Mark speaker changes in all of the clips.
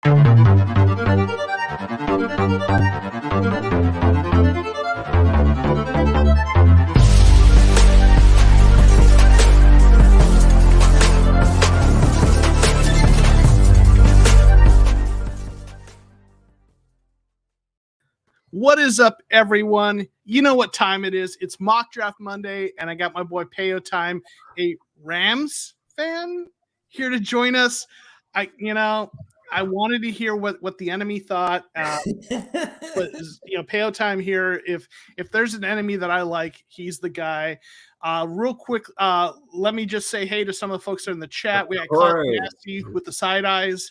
Speaker 1: What is up, everyone? You know what time it is. It's Mock Draft Monday, and I got my boy Payo Time, a Rams fan, here to join us. I wanted to hear what the enemy thought. But Payo Time here. If there's an enemy that I like, he's the guy. Real quick, let me just say hey to some of the folks that are in the chat. We got Claude Nasty with the side eyes.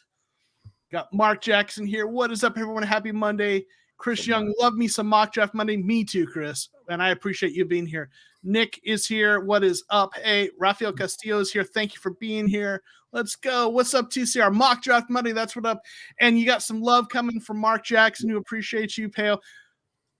Speaker 1: Got Mark Jackson here. What is up, everyone? Happy Monday. Chris Young, love me some Mock Draft Monday. Me too, Chris. And I appreciate you being here. Nick is here. What is up? Hey, Rafael Castillo is here. Thank you for being here. Let's go. What's up, TCR Mock Draft Monday? That's what up. And you got some love coming from Mark Jackson, who appreciates you, Payo.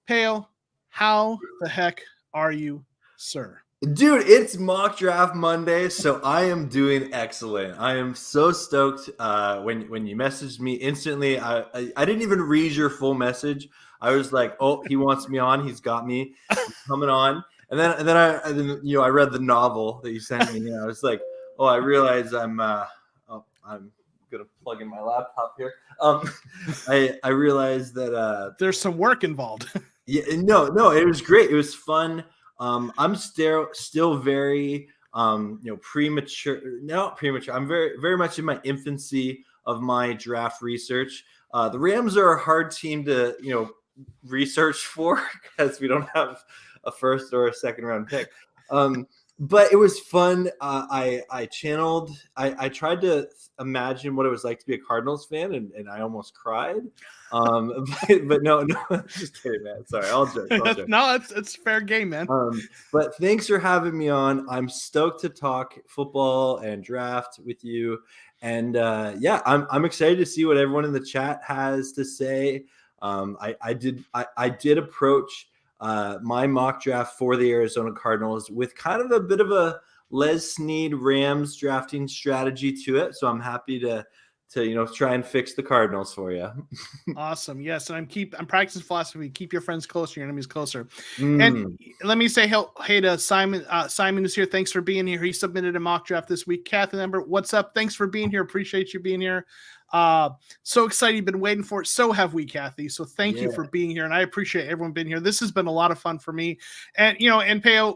Speaker 1: Payo, how the heck are you, sir?
Speaker 2: Dude, it's Mock Draft Monday, so I am doing excellent. I am so stoked. When you messaged me instantly, I didn't even read your full message. I was like, oh, he wants me on. He's got me. He's coming on. And then I read the novel that you sent me. And I was like, oh, I realize I'm gonna plug in my laptop here. I realized that there's some work involved. Yeah, no, it was great. It was fun. I'm still very premature. Not premature. I'm very, very much in my infancy of my draft research. The Rams are a hard team to research for because we don't have a first or a second round pick. But it was fun. I tried to imagine what it was like to be a Cardinals fan, and I almost cried. But no, just kidding, man. Sorry, I'll joke.
Speaker 1: No, it's fair game, man.
Speaker 2: But thanks for having me on. I'm stoked to talk football and draft with you. And I'm excited to see what everyone in the chat has to say. I did approach my mock draft for the Arizona Cardinals with kind of a bit of a Les Snead Rams drafting strategy to it. So I'm happy to try and fix the Cardinals for you.
Speaker 1: Awesome. Yes. And I'm practicing philosophy. Keep your friends closer, your enemies closer. And let me say hey to Simon. Simon is here. Thanks for being here. He submitted a mock draft this week. Kathy Ember, what's up? Thanks for being here. Appreciate you being here. So excited. You've been waiting for it. So have we, Kathy. So thank you for being here. And I appreciate everyone being here. This has been a lot of fun for me. And, and Payo,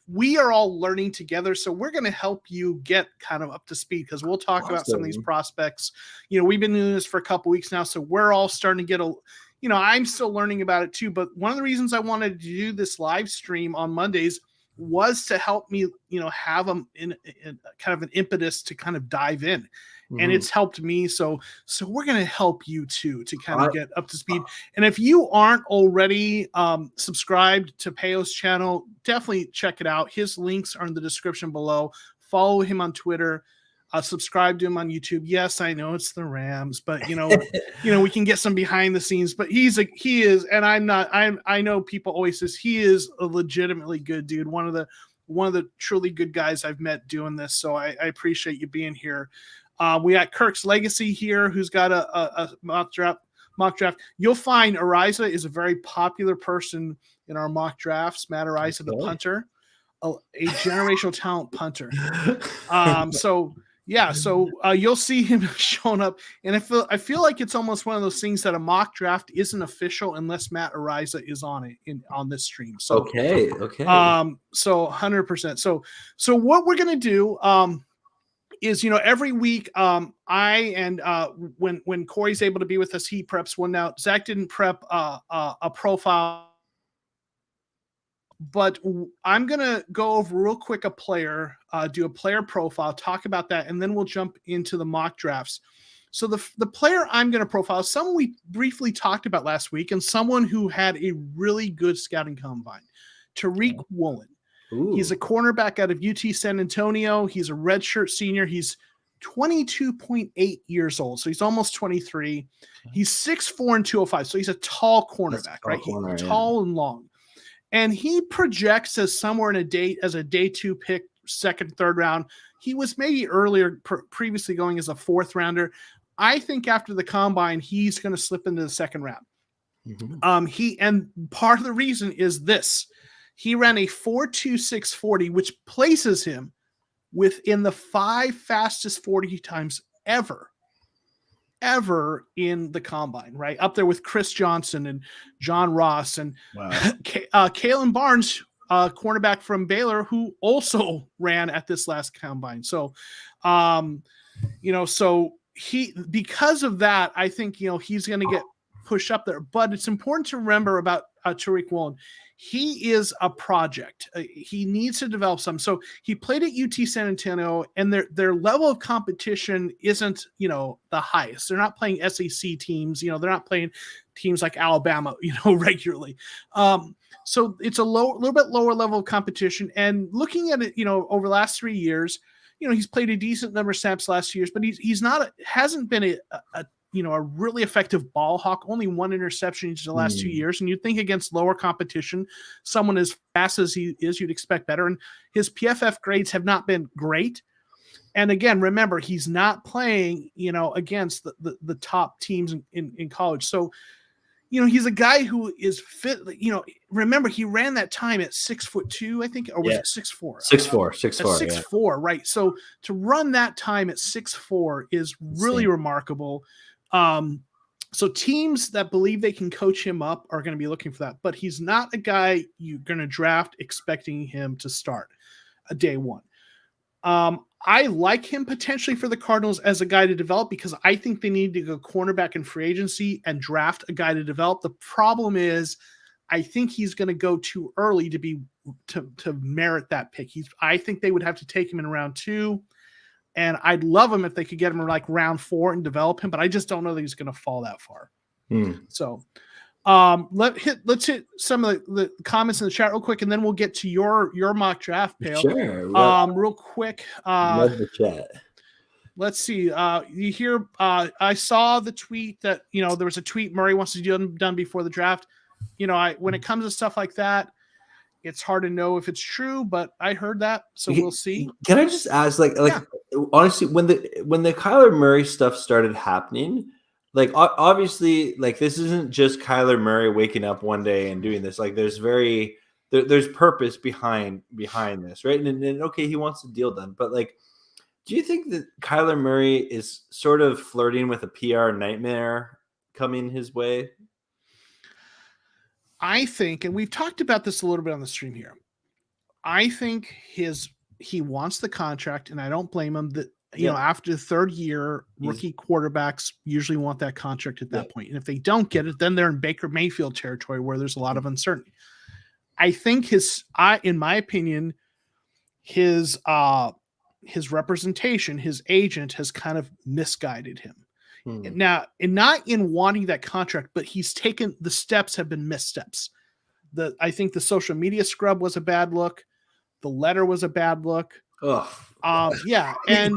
Speaker 1: we are all learning together. So we're going to help you get kind of up to speed because we'll talk about some of these prospects. We've been doing this for a couple weeks now. So we're all starting to get I'm still learning about it too. But one of the reasons I wanted to do this live stream on Mondays was to help me, have them in kind of an impetus to kind of dive in. And it's helped me. So we're going to help you too, to kind of get up to speed. And if you aren't already subscribed to Payo's channel, definitely check it out. His links are in the description below. Follow him on Twitter. Subscribe to him on YouTube. Yes, I know it's the Rams, but we can get some behind the scenes, but he is, and I know people always says he is a legitimately good dude. One of the truly good guys I've met doing this. So I appreciate you being here. We got Kirk's Legacy here, who's got a mock draft. You'll find Ariza is a very popular person in our mock drafts. Matt Ariza, the punter, a generational talent punter. So you'll see him showing up. And I feel like it's almost one of those things that a mock draft isn't official unless Matt Ariza is on it on this stream. So
Speaker 2: okay.
Speaker 1: So 100%. So what we're gonna do is every week when Corey's able to be with us, he preps one out. Zach didn't prep a profile, but I'm gonna go over real quick a player, do a player profile, talk about that, and then we'll jump into the mock drafts. So the player I'm going to profile is someone we briefly talked about last week and someone who had a really good scouting combine, Tariq Woolen. Ooh. He's a cornerback out of UT San Antonio. He's a redshirt senior. He's 22.8 years old. So he's almost 23. He's 6'4" and 205. So he's a tall cornerback, right? He's tall and long. And he projects as somewhere as a day 2 pick, second, third round. He was maybe earlier previously going as a 4th rounder. I think after the combine, he's going to slip into the second round. And part of the reason is this. He ran a 4.26 40, which places him within the 5 fastest 40 times ever in the combine, right? Up there with Chris Johnson and John Ross and Kalen Barnes, cornerback from Baylor, who also ran at this last combine. So, so because of that, I think, he's going to get pushed up there. But it's important to remember about Tariq Woolen. He is a project. He needs to develop some. So he played at UT San Antonio, and their level of competition isn't, the highest. They're not playing SEC teams. They're not playing teams like Alabama, regularly. So it's a little bit lower level of competition. And looking at it, over the last 3 years, he's played a decent number of snaps last 2 years, but hasn't been a really effective ball hawk, only 1 interception each of the last 2 years. And you'd think against lower competition, someone as fast as he is, you'd expect better. And his PFF grades have not been great. And again, remember, he's not playing, against the top teams in college. So, he's a guy who is fit. Remember, he ran that time at 6'2", I think, or was it 6'4"?
Speaker 2: 6'4",
Speaker 1: 6'4", right? So to run that time at 6'4" is really remarkable. So teams that believe they can coach him up are going to be looking for that. But he's not a guy you're going to draft expecting him to start day one. I like him potentially for the Cardinals as a guy to develop because I think they need to go cornerback in free agency and draft a guy to develop. The problem is I think he's going to go too early to merit that pick. I think they would have to take him in round 2, and I'd love him if they could get him in like round 4 and develop him, but I just don't know that he's going to fall that far. So let's hit some of the comments in the chat real quick, and then we'll get to your mock draft, Pale.
Speaker 2: Sure.
Speaker 1: Real quick.
Speaker 2: Love the chat.
Speaker 1: Let's see. You hear? I saw the tweet that there was a tweet Murray wants to do done before the draft. When it comes to stuff like that, it's hard to know if it's true, but I heard that, so we'll see.
Speaker 2: Can I just ask, honestly, when the Kyler Murray stuff started happening? Like, obviously, like, this isn't just Kyler Murray waking up one day and doing this. Like, there's purpose behind this, right? And okay, he wants the deal done. But, like, do you think that Kyler Murray is sort of flirting with a PR nightmare coming his way?
Speaker 1: I think, and we've talked about this a little bit on the stream here, I think he wants the contract, and I don't blame him that, after the third year, rookie quarterbacks usually want that contract at that point. And if they don't get it, then they're in Baker Mayfield territory where there's a lot of uncertainty. I think in my opinion, his representation, his agent has kind of misguided him. Now, and not in wanting that contract, but he's taken the steps have been missteps. I think the social media scrub was a bad look. The letter was a bad look. Yeah. And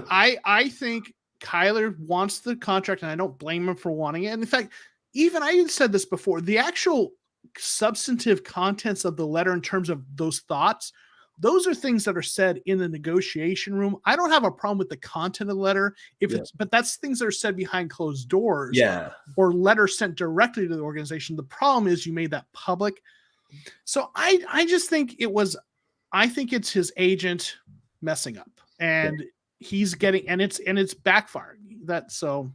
Speaker 1: I think Kyler wants the contract, and I don't blame him for wanting it. And in fact, I said this before, the actual substantive contents of the letter in terms of those thoughts, those are things that are said in the negotiation room. I don't have a problem with the content of the letter but that's things that are said behind closed doors or letters sent directly to the organization. The problem is you made that public. So I just think I think it's his agent messing up, and he's getting, and it's backfiring. So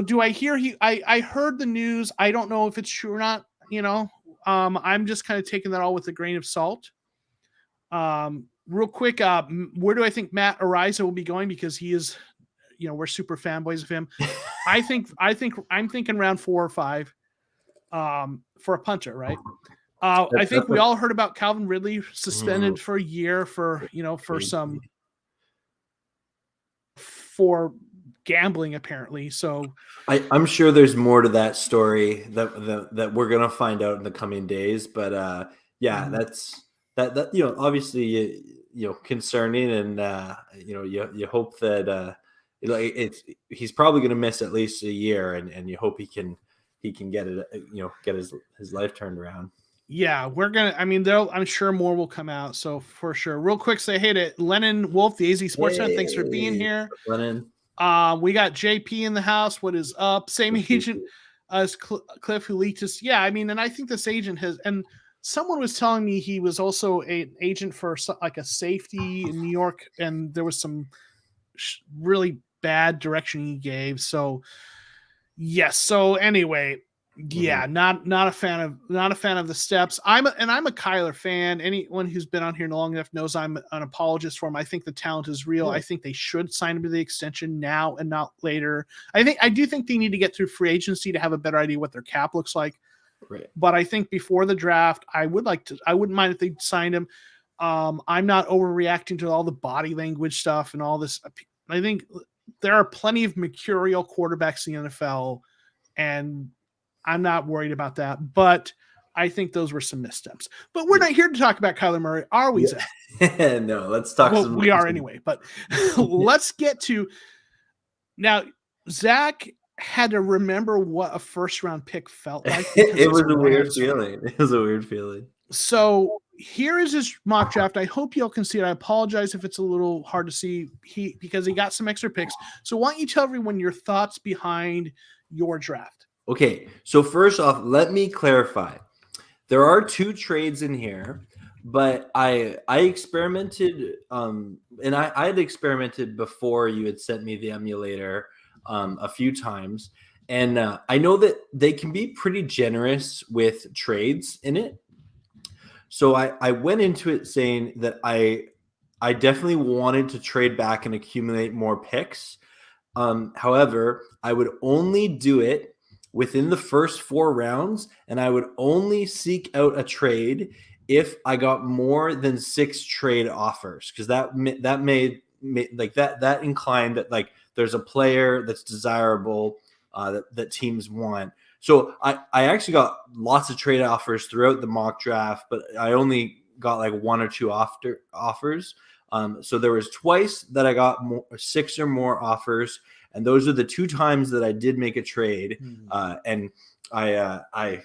Speaker 1: do I hear I heard the news. I don't know if it's true or not, I'm just kind of taking that all with a grain of salt. Real quick, where do I think Matt Ariza will be going? Because he is, we're super fanboys of him. I'm thinking round 4 or 5, for a punter, right? I think we all heard about Calvin Ridley suspended for a year for gambling, apparently. So
Speaker 2: I'm sure there's more to that story that we're gonna find out in the coming days. But that's obviously concerning, and you hope that he's probably gonna miss at least a year, and you hope he can get it, get his life turned around.
Speaker 1: Yeah, I'm sure more will come out. So for sure. Real quick, say hey to Lennon Wolf, the AZ Sports Fan. Thanks for being here.
Speaker 2: Lennon.
Speaker 1: We got JP in the house. What is up? Same agent as Cliff, who leaked his. Yeah, I mean, and I think this agent has. And someone was telling me he was also an agent for like a safety in New York, and there was some really bad direction he gave. So yes. So anyway, yeah, not a fan of the steps. I'm a Kyler fan. Anyone who's been on here long enough knows I'm an apologist for him. I think the talent is real. I think they should sign him to the extension now and not later. I do think they need to get through free agency to have a better idea what their cap looks like.
Speaker 2: Right.
Speaker 1: But I think before the draft, I wouldn't mind if they signed him. I'm not overreacting to all the body language stuff and all this. I think there are plenty of mercurial quarterbacks in the NFL, and I'm not worried about that, but I think those were some missteps. But we're not here to talk about Kyler Murray, are we, Zach?
Speaker 2: No, let's talk.
Speaker 1: Well, we are anyway, but let's get to now. Zach had to remember what a first-round pick felt like.
Speaker 2: It was a weird feeling. It was a weird feeling.
Speaker 1: So here is his mock draft. I hope y'all can see it. I apologize if it's a little hard to see because he got some extra picks. So why don't you tell everyone your thoughts behind your draft?
Speaker 2: Okay, so first off, let me clarify. There are 2 trades in here, but I experimented, and I had experimented before you had sent me the emulator a few times, and I know that they can be pretty generous with trades in it. So I went into it saying that I definitely wanted to trade back and accumulate more picks. However, I would only do it within the first 4 rounds, and I would only seek out a trade if I got more than 6 trade offers, because that made like that inclined that like there's a player that's desirable that teams want. So I actually got lots of trade offers throughout the mock draft, but I only got like 1 or 2 offers. So there was twice that I got 6 or more offers. And those are the 2 times that I did make a trade, and I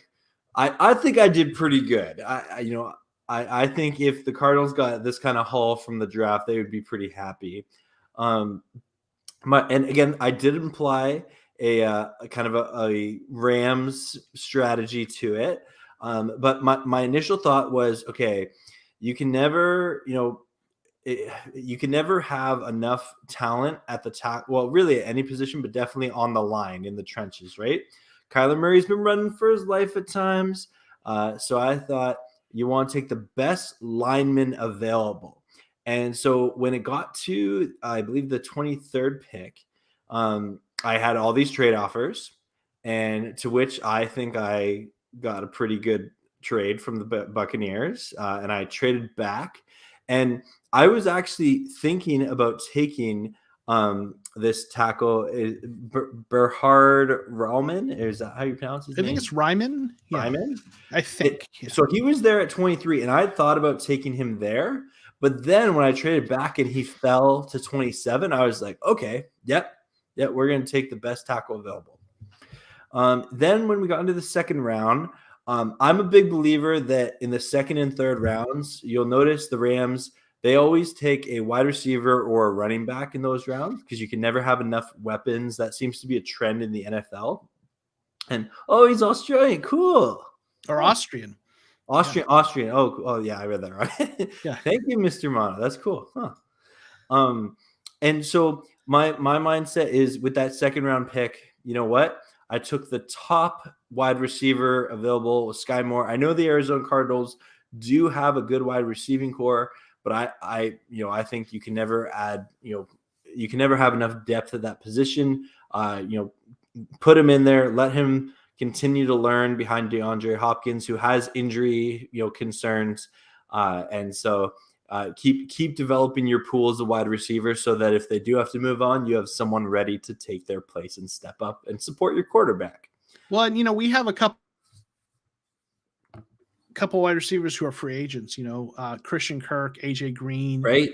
Speaker 2: think I did pretty good. I think if the Cardinals got this kind of haul from the draft, they would be pretty happy. And again, I did imply a kind of a Rams strategy to it, but my initial thought was, okay, you can never, you can never have enough talent at the top. Well, really at any position, but definitely on the line in the trenches, right? Kyler Murray's been running for his life at times. So I thought you want to take the best lineman available. And so when it got to, I believe, the 23rd pick, I had all these trade offers, and to which I think I got a pretty good trade from the Buccaneers, and I traded back. And I was actually thinking about taking this tackle, Berhard Rauman. Is that how you pronounce his name?
Speaker 1: I think it's Ryman. Yeah.
Speaker 2: Ryman?
Speaker 1: I think.
Speaker 2: So he was there at 23, and I had thought about taking him there. But then when I traded back and he fell to 27, I was like, okay, yep, we're going to take the best tackle available. Then when we got into the second round, I'm a big believer that in the second and third rounds, you'll notice the Rams, they always take a wide receiver or a running back in those rounds because you can never have enough weapons. That seems to be a trend in the NFL. And, oh, he's Australian. Cool.
Speaker 1: Or Austrian.
Speaker 2: Austrian. Oh, yeah, I read that right.
Speaker 1: Yeah.
Speaker 2: Thank you, Mr. Mono. That's cool. Huh. And so my mindset is with that second round pick, you know what? I took the top wide receiver available, Sky Moore. I know the Arizona Cardinals do have a good wide receiving core, but I think you can never add, you can never have enough depth at that position. Put him in there, let him continue to learn behind DeAndre Hopkins, who has injury, concerns. And so keep developing your pools of wide receivers so that if they do have to move on, you have someone ready to take their place and step up and support your quarterback.
Speaker 1: Well, and we have a couple wide receivers who are free agents, Christian Kirk, AJ Green.
Speaker 2: Right.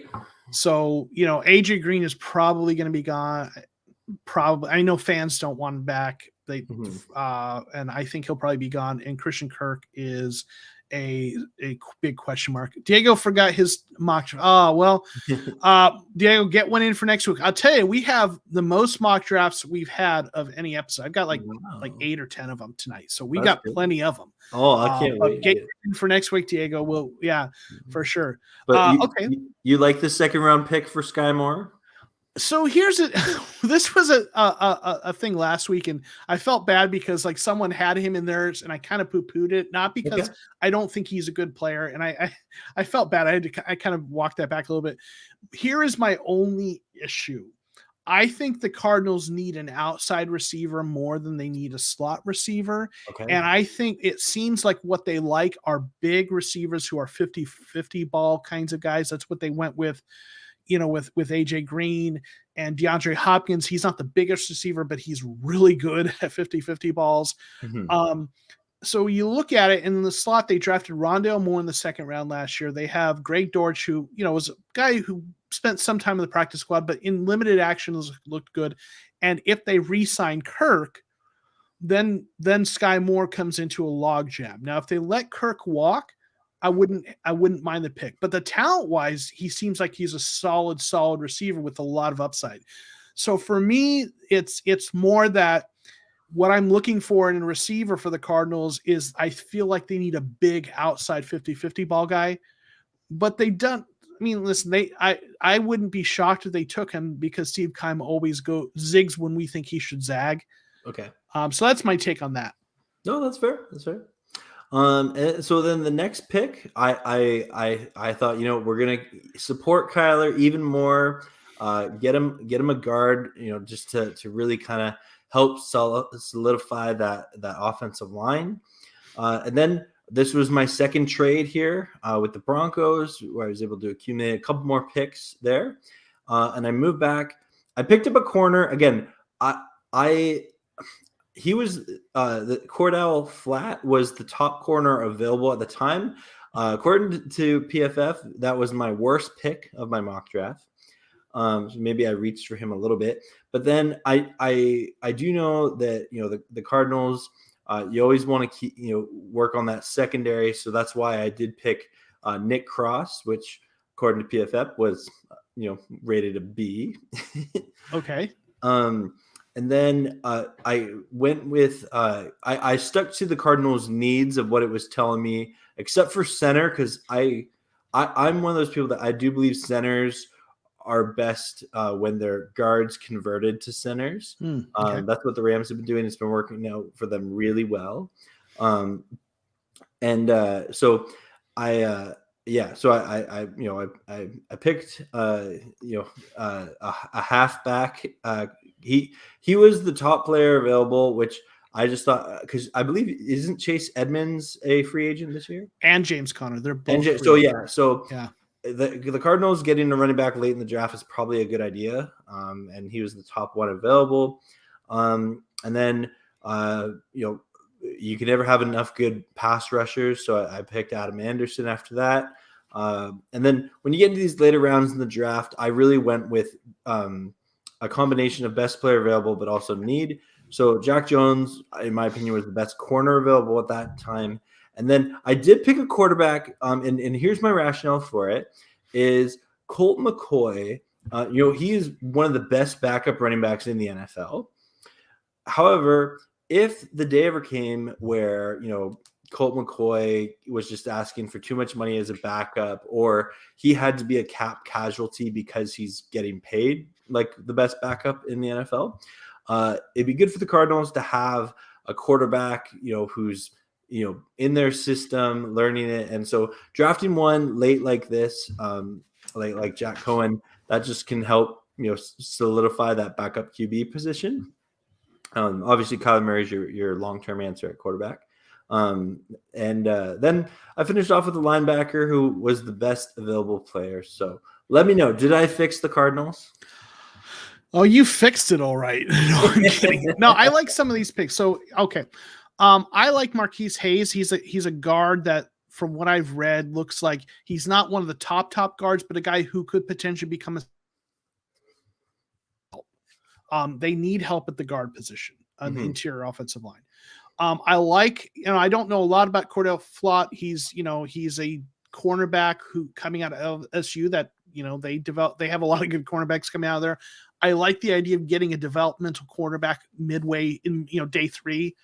Speaker 1: So, AJ Green is probably going to be gone. Probably. I know fans don't want him back. And I think he'll probably be gone. And Christian Kirk is a big question mark. Diego forgot his mock draft. Oh, well, Diego, get one in for next week. I'll tell you, we have the most mock drafts we've had of any episode. I've got like 8 or 10 of them tonight. So we got plenty of them.
Speaker 2: Oh, I can't wait.
Speaker 1: Get in for next week, Diego. We'll, for sure.
Speaker 2: But
Speaker 1: okay.
Speaker 2: You like the second round pick for Sky Moore?
Speaker 1: So here's it. This was a thing last week, and I felt bad because like someone had him in theirs, and I kind of poo-pooed it, not because I don't think he's a good player, and I felt bad. I kind of walked that back a little bit. Here is my only issue. I think the Cardinals need an outside receiver more than they need a slot receiver. Okay. And I think it seems like what they like are big receivers who are 50-50 ball kinds of guys. That's what they went with. With AJ Green and DeAndre Hopkins. He's not the biggest receiver, but he's really good at 50-50 balls. Mm-hmm. So you look at it in the slot, they drafted Rondale Moore in the second round last year. They have Greg Dortch, who, was a guy who spent some time in the practice squad, but in limited action looked good. And if they re-sign Kirk, then Sky Moore comes into a logjam. Now, if they let Kirk walk, I wouldn't mind the pick, but the talent wise, he seems like he's a solid receiver with a lot of upside. So for me, it's more that what I'm looking for in a receiver for the Cardinals is I feel like they need a big outside 50-50 ball guy, but they don't. I mean, listen, I wouldn't be shocked if they took him because Steve Keim always zigs when we think he should zag.
Speaker 2: Okay.
Speaker 1: So that's my take on that.
Speaker 2: No, that's fair. That's fair. And so then the next pick, I thought, we're gonna support Kyler even more, get him a guard, just to really kind of help solidify that offensive line. And then this was my second trade here with the Broncos, where I was able to accumulate a couple more picks there, and I moved back. I picked up a corner again. He was the Cordell Flat was the top corner available at the time. According to PFF, that was my worst pick of my mock draft. So maybe I reached for him a little bit, but then I do know that the Cardinals, you always want to keep work on that secondary. So that's why I did pick Nick Cross, which according to PFF was rated a B.
Speaker 1: Okay.
Speaker 2: And then I went with I stuck to the Cardinals' needs of what it was telling me, except for center, because I'm one of those people that I do believe centers are best when their guards converted to centers. Okay. That's what the Rams have been doing. It's been working out for them really well. So I picked a halfback. He was the top player available, which I just thought, because I believe isn't Chase Edmonds a free agent this year,
Speaker 1: and James Conner, they're both.
Speaker 2: The Cardinals getting a running back late in the draft is probably a good idea, and he was the top one available. And then you can never have enough good pass rushers, so I picked Adam Anderson after that. And then when you get into these later rounds in the draft, I really went with a combination of best player available, but also need. So Jack Jones, in my opinion, was the best corner available at that time. And then I did pick a quarterback, and here's my rationale for it, is Colt McCoy. He is one of the best backup running backs in the NFL. However, if the day ever came where, Colt McCoy was just asking for too much money as a backup, or he had to be a cap casualty because he's getting paid like the best backup in the NFL, it'd be good for the Cardinals to have a quarterback, who's, in their system, learning it. And so drafting one late like this, like Jack Cohen, that just can help, solidify that backup QB position. Obviously Kyler Murray's your long-term answer at quarterback. Then I finished off with a linebacker who was the best available player. So let me know, did I fix the Cardinals?
Speaker 1: Oh, you fixed it all right. No, I'm kidding. No, I like some of these picks. So, okay. I like Marquise Hayes. He's a guard that, from what I've read, looks like he's not one of the top guards, but a guy who could potentially become they need help at the guard position on the interior offensive line. I like, I don't know a lot about Cordell Flott. He's a cornerback who coming out of LSU that, they have a lot of good cornerbacks coming out of there. I like the idea of getting a developmental quarterback midway in, day 3.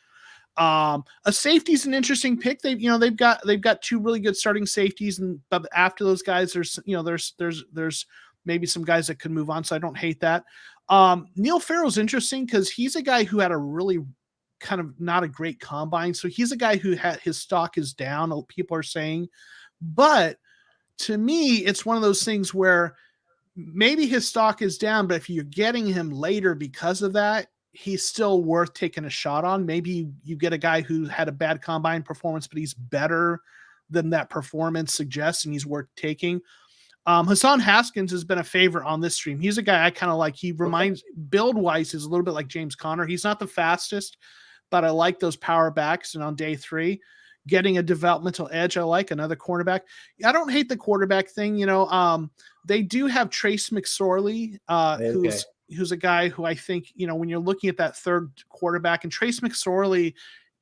Speaker 1: A safety is an interesting pick. They've got 2 really good starting safeties, but after those guys, there's maybe some guys that could move on. So I don't hate that. Neil Farrell's interesting because he's a guy who had a really kind of not a great combine. So he's a guy who had his stock is down, people are saying, but to me, it's one of those things where maybe his stock is down, but if you're getting him later because of that, he's still worth taking a shot on. Maybe you get a guy who had a bad combine performance, but he's better than that performance suggests, and he's worth taking. Hassan Haskins has been a favorite on this stream. He's a guy I kind of like. He reminds build-wise is a little bit like James Conner. He's not the fastest, but I like those power backs. And on day 3, getting a developmental edge, I like another cornerback. I don't hate the quarterback thing. They do have Trace McSorley, who's a guy who I think, when you're looking at that third quarterback, and Trace McSorley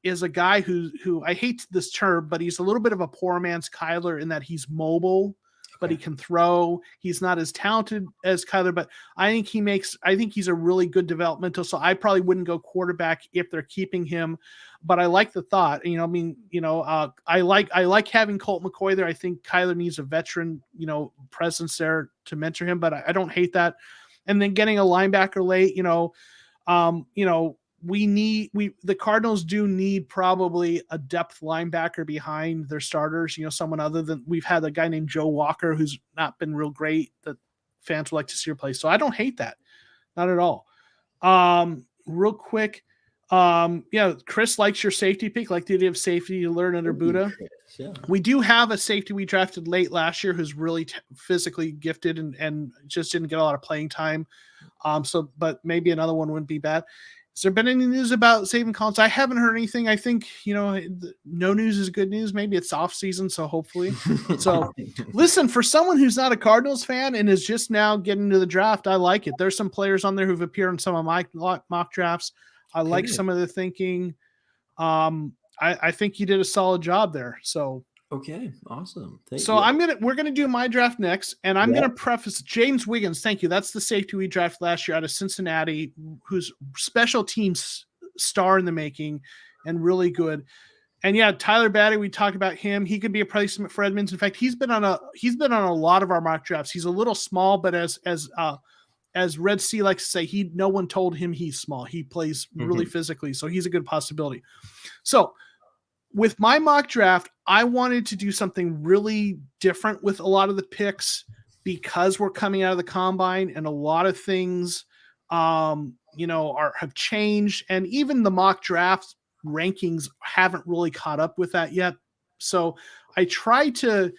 Speaker 1: is a guy who I hate this term, but he's a little bit of a poor man's Kyler in that he's mobile, but he can throw. He's not as talented as Kyler, but I think he's a really good developmental. So I probably wouldn't go quarterback if they're keeping him, but I like the thought. I like having Colt McCoy there. I think Kyler needs a veteran, presence there to mentor him, but I don't hate that. And then getting a linebacker late, the Cardinals do need probably a depth linebacker behind their starters, someone other than, we've had a guy named Joe Walker who's not been real great that fans would like to see replaced. So I don't hate that. Not at all. Real quick. Chris likes your safety pick, like the idea of safety to learn under Buddha.
Speaker 2: Yeah.
Speaker 1: We do have a safety we drafted late last year who's really physically gifted and just didn't get a lot of playing time. But maybe another one wouldn't be bad. Has there been any news about Zaven Collins? I haven't heard anything. I think, no news is good news. Maybe it's off season, so hopefully. So listen, for someone who's not a Cardinals fan and is just now getting to the draft, I like it. There's some players on there who've appeared in some of my mock drafts. I like some of the thinking. I think you did a solid job there. So
Speaker 2: okay, awesome. Thank
Speaker 1: so
Speaker 2: you.
Speaker 1: we're gonna do my draft next, and I'm gonna preface James Wiggins. Thank you. That's the safety we drafted last year out of Cincinnati, who's special teams star in the making and really good. And yeah, Tyler Batty, we talked about him. He could be a replacement for Edmonds. In fact, he's been on a lot of our mock drafts. He's a little small, but as Red Sea likes to say, no one told him he's small. He plays really physically, so he's a good possibility. So with my mock draft, I wanted to do something really different with a lot of the picks because we're coming out of the combine and a lot of things, have changed, and even the mock draft rankings haven't really caught up with that yet. So I tried to.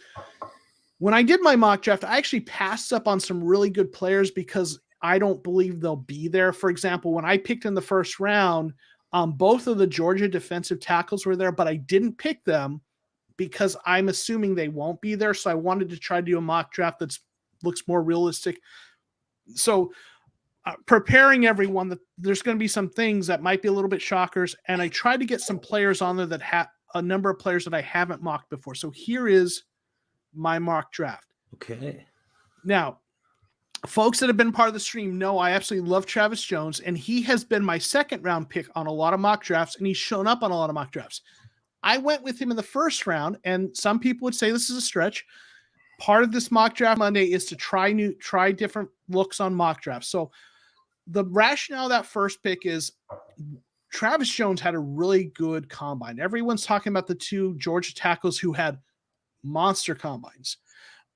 Speaker 1: When I did my mock draft, I actually passed up on some really good players because I don't believe they'll be there. For example, when I picked in the first round, both of the Georgia defensive tackles were there, but I didn't pick them because I'm assuming they won't be there. So I wanted to try to do a mock draft that looks more realistic. So preparing everyone that there's going to be some things that might be a little bit shockers. And I tried to get some players on there that have a number of players that I haven't mocked before. So here is my mock draft.
Speaker 2: Okay.
Speaker 1: Now, folks that have been part of the stream know I absolutely love Travis Jones, and he has been my second round pick on a lot of mock drafts, and he's shown up on a lot of mock drafts. I went with him in the first round, and some people would say this is a stretch. Part of this mock draft Monday is to try different looks on mock drafts. So the rationale of that first pick is Travis Jones had a really good combine. Everyone's talking about the 2 Georgia tackles who had monster combines.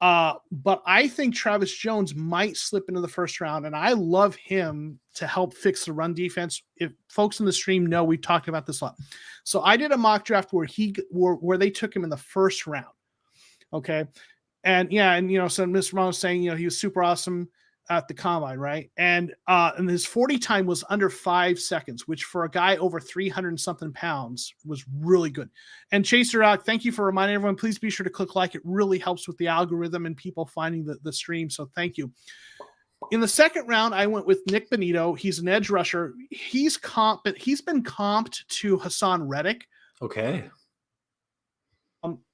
Speaker 1: But I think Travis Jones might slip into the first round, and I love him to help fix the run defense. If folks in the stream know, we've talked about this a lot. So I did a mock draft where they took him in the first round. Okay. And so Mr. Ramon was saying, he was super awesome at the combine, right? And his 40 time was under 5 seconds, which for a guy over 300 and something pounds was really good. And Chaser Rock, thank you for reminding everyone. Please be sure to click like. It really helps with the algorithm and people finding the stream. So thank you. In the second round, I went with Nick Benito. He's an edge rusher. He's been comped to Hassan Reddick.
Speaker 2: Okay.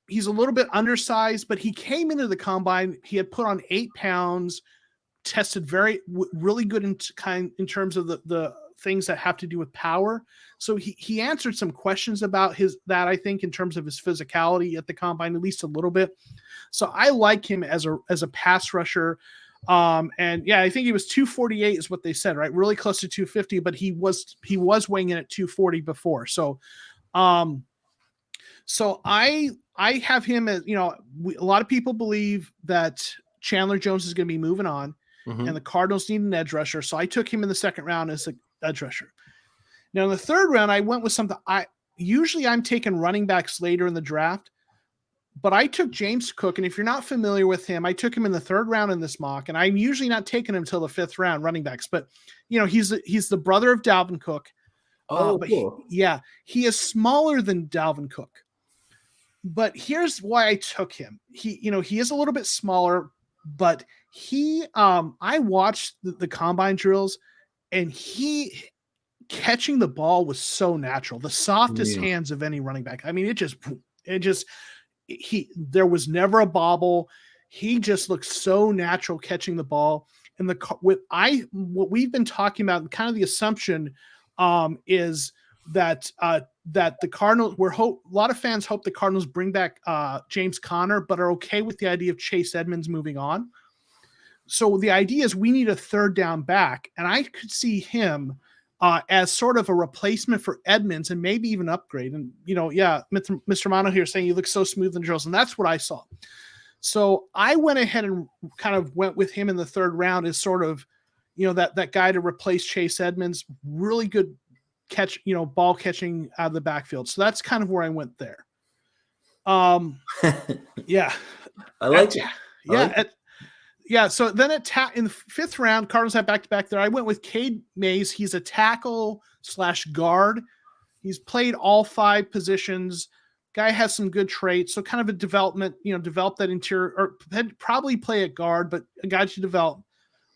Speaker 1: He's a little bit undersized, but he came into the combine. He had put on 8 pounds, tested really good in terms of the things that have to do with power. So he answered some questions about that, I think, in terms of his physicality at the combine, at least a little bit. So I like him as a pass rusher. And yeah, I think he was 248 is what they said, right? Really close to 250, but he was weighing in at 240 before. So, so I have him as, a lot of people believe that Chandler Jones is going to be moving on, and the Cardinals need an edge rusher. So I took him in the second round as an edge rusher. Now in the third round, I went with something. Usually I'm taking running backs later in the draft, but I took James Cook, and if you're not familiar with him, I took him in the third round in this mock, and I'm usually not taking him until the fifth round, running backs. But he's the brother of Dalvin Cook. But cool. He is smaller than Dalvin Cook. But here's why I took him. He is a little bit smaller, but I watched the combine drills, and he catching the ball was so natural. The softest hands of any running back. I mean, there was never a bobble. He just looked so natural catching the ball. And what we've been talking about, kind of the assumption is that the Cardinals, a lot of fans hope the Cardinals bring back James Conner, but are okay with the idea of Chase Edmonds moving on. So the idea is we need a third down back, and I could see him as sort of a replacement for Edmonds and maybe even upgrade. And, Mr. Mano here saying he looks so smooth in drills, and that's what I saw. So I went ahead and kind of went with him in the third round as sort of, that guy to replace Chase Edmonds. Really good catch, ball catching out of the backfield. So that's kind of where I went there. Yeah.
Speaker 2: I like it.
Speaker 1: Yeah, so then in the fifth round, Cardinals have back-to-back there. I went with Cade Mays. He's a tackle/guard. He's played all 5 positions. Guy has some good traits. So kind of a development, develop that interior, or probably play at guard, but a guy to develop.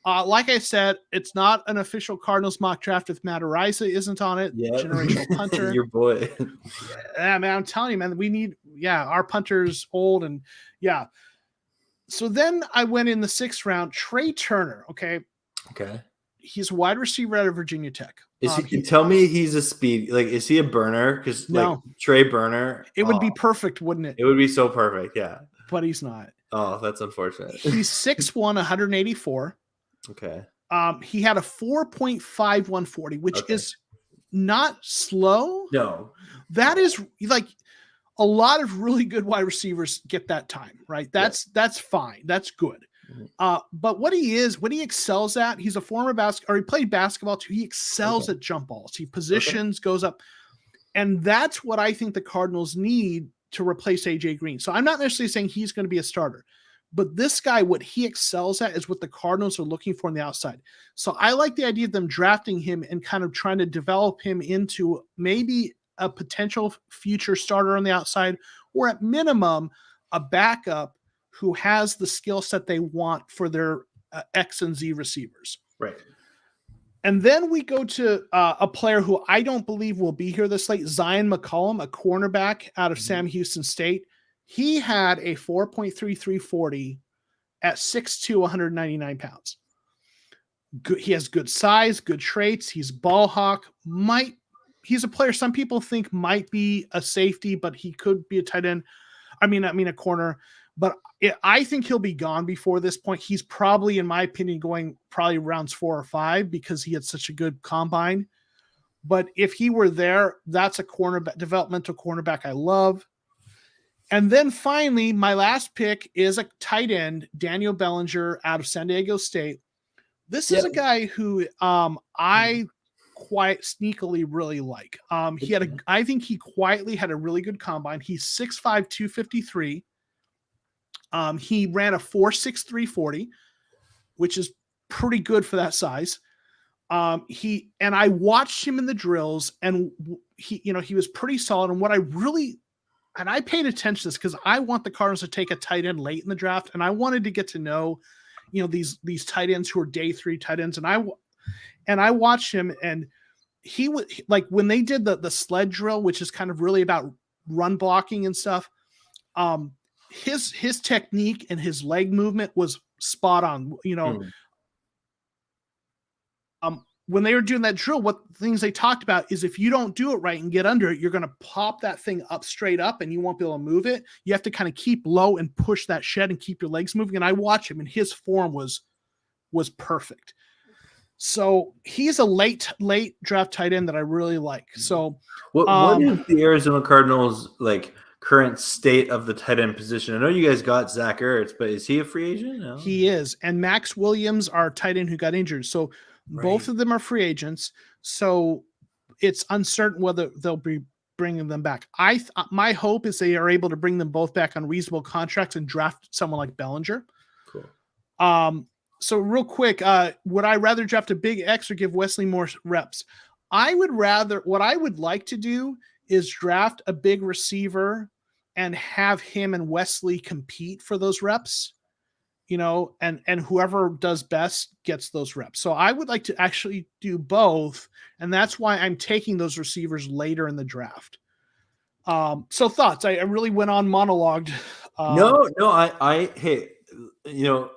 Speaker 1: Like I said, it's not an official Cardinals mock draft if Matt Araiza isn't on it. Yep. Generational punter.
Speaker 2: Your boy.
Speaker 1: Yeah, man, I'm telling you, man, we need, our punter's old, and yeah. So then I went in the 6th round, Trey Turner. Okay. He's a wide receiver out of Virginia Tech.
Speaker 2: Tell me he's a speed. Like, is he a burner? Because Trey Burner.
Speaker 1: It would be perfect, wouldn't it?
Speaker 2: It would be so perfect. Yeah.
Speaker 1: But he's not.
Speaker 2: Oh, that's unfortunate.
Speaker 1: He's 6'1", 184.
Speaker 2: Okay.
Speaker 1: He had a 4.51 40, which is not slow.
Speaker 2: No.
Speaker 1: That is like a lot of really good wide receivers get that time, right? That's fine. That's good. But what he excels at, he's a former he played basketball too. He excels at jump balls. He positions, goes up. And that's what I think the Cardinals need to replace AJ Green. So I'm not necessarily saying he's going to be a starter, but this guy, what he excels at is what the Cardinals are looking for on the outside. So I like the idea of them drafting him and kind of trying to develop him into maybe a potential future starter on the outside, or at minimum, a backup who has the skill set they want for their X and Z receivers.
Speaker 2: Right.
Speaker 1: And then we go to a player who I don't believe will be here this late, Zion McCollum, a cornerback out of Sam Houston State. He had a 4.33 40 at 6'2", 199 pounds. Good, he has good size, good traits. He's ball hawk. He's a player some people think might be a safety, but he could be a tight end. A corner. But I think he'll be gone before this point. He's probably, in my opinion, going probably rounds 4 or 5 because he had such a good combine. But if he were there, that's a developmental cornerback I love. And then finally, my last pick is a tight end, Daniel Bellinger out of San Diego State. This is a guy who I quite sneakily really like. I think he quietly had a really good combine. He's 6'5", 253. He ran a 4.63 40, which is pretty good for that size. I watched him in the drills, and he was pretty solid. And I paid attention to this because I want the Cardinals to take a tight end late in the draft, and I wanted to get to know, these tight ends who are day 3 tight ends, and I watched him, and he would, like, when they did the sled drill, which is kind of really about run blocking and stuff. His technique and his leg movement was spot on. When they were doing that drill, what things they talked about is if you don't do it right and get under it, you're going to pop that thing up straight up and you won't be able to move it. You have to kind of keep low and push that shed and keep your legs moving. And I watch him, and his form was perfect. So he's a late draft tight end that I really like. So
Speaker 2: what is the Arizona Cardinals current state of the tight end position? I know you guys got Zach Ertz, but is he a free agent? No.
Speaker 1: He is. And Max Williams, our tight end who got injured. So both of them are free agents. So it's uncertain whether they'll be bringing them back. My hope is they are able to bring them both back on reasonable contracts and draft someone like Bellinger.
Speaker 2: Cool.
Speaker 1: So real quick, would I rather draft a big X or give Wesley more reps? What I would like to do is draft a big receiver and have him and Wesley compete for those reps, and whoever does best gets those reps. So I would like to actually do both. And that's why I'm taking those receivers later in the draft. So thoughts, I really went on monologued.
Speaker 2: Hey,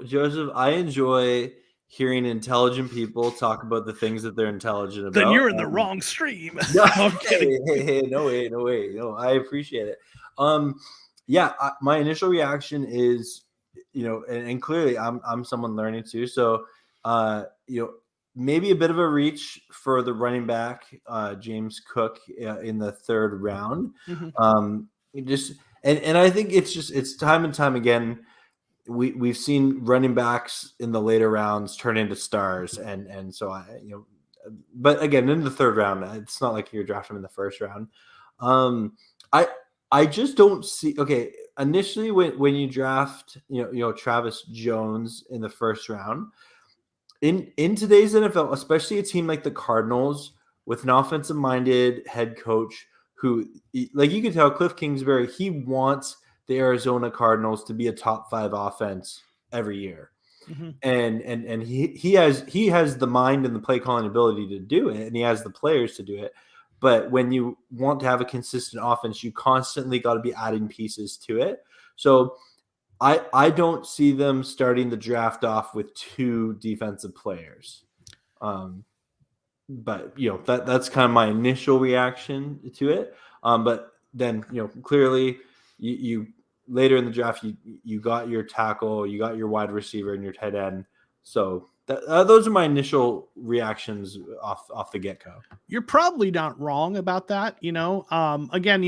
Speaker 2: Joseph, I enjoy hearing intelligent people talk about the things that they're intelligent about.
Speaker 1: Then you're in the wrong stream.
Speaker 2: No, I'm kidding. Hey, no way. No, I appreciate it. My initial reaction is, and clearly I'm someone learning too. So, maybe a bit of a reach for the running back, James Cook, in the 3rd round.
Speaker 1: Mm-hmm.
Speaker 2: I think it's time and time again. We've seen running backs in the later rounds turn into stars, and so but again, in the 3rd round, it's not like you're drafting in the 1st round. I just don't see. Okay, initially when you draft, Travis Jones in the 1st round, in today's NFL, especially a team like the Cardinals with an offensive-minded head coach who, like, you can tell Cliff Kingsbury, he wants the Arizona Cardinals to be a top 5 offense every year.
Speaker 1: Mm-hmm.
Speaker 2: And he has the mind and the play calling ability to do it, and he has the players to do it. But when you want to have a consistent offense, you constantly got to be adding pieces to it. So I don't see them starting the draft off with 2 defensive players. But that's kind of my initial reaction to it. But then clearly you later in the draft you got your tackle, you got your wide receiver, and your tight end. So those are my initial reactions off the get-go.
Speaker 1: You're probably not wrong about that. Again,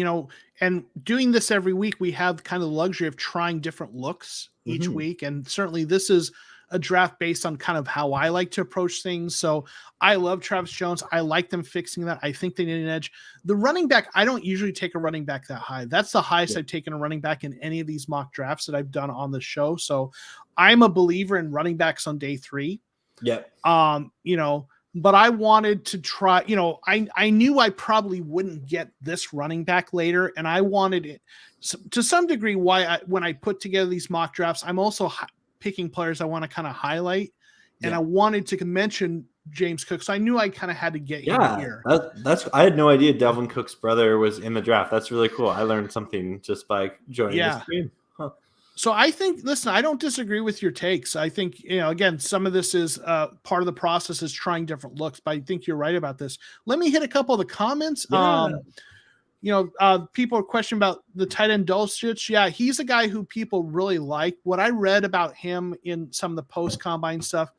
Speaker 1: and doing this every week, we have kind of the luxury of trying different looks each week. And certainly this is a draft based on kind of how I like to approach things. So I love Travis Jones. I like them fixing that. I think they need an edge. The running back, I don't usually take a running back that high. That's the highest I've taken a running back in any of these mock drafts that I've done on the show. So I'm a believer in running backs on day 3.
Speaker 2: Yeah.
Speaker 1: But I wanted to try, I knew I probably wouldn't get this running back later. And I wanted it to some degree when I put together these mock drafts, I'm also picking players I want to kind of highlight. And I wanted to mention James Cook. So I knew I kind of had to get him here.
Speaker 2: I had no idea Dalvin Cook's brother was in the draft. That's really cool. I learned something just by joining the stream. Huh.
Speaker 1: So I think, listen, I don't disagree with your takes. I think, again, some of this is part of the process is trying different looks, but I think you're right about this. Let me hit a couple of the comments. People are questioning about the tight end Dulcich. Yeah, he's a guy who people really like. What I read about him in some of the post-combine stuff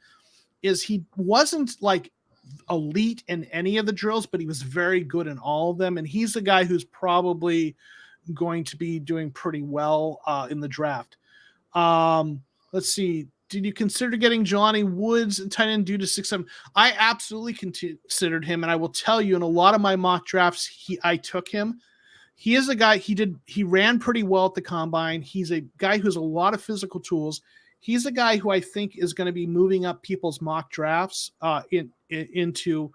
Speaker 1: is he wasn't like elite in any of the drills, but he was very good in all of them. And he's a guy who's probably going to be doing pretty well in the draft. Let's see. Did you consider getting Jelani Woods and tight end due to 6'7"? I absolutely considered him, and I will tell you, in a lot of my mock drafts, I took him. He is a guy. He ran pretty well at the combine. He's a guy who has a lot of physical tools. He's a guy who I think is going to be moving up people's mock drafts into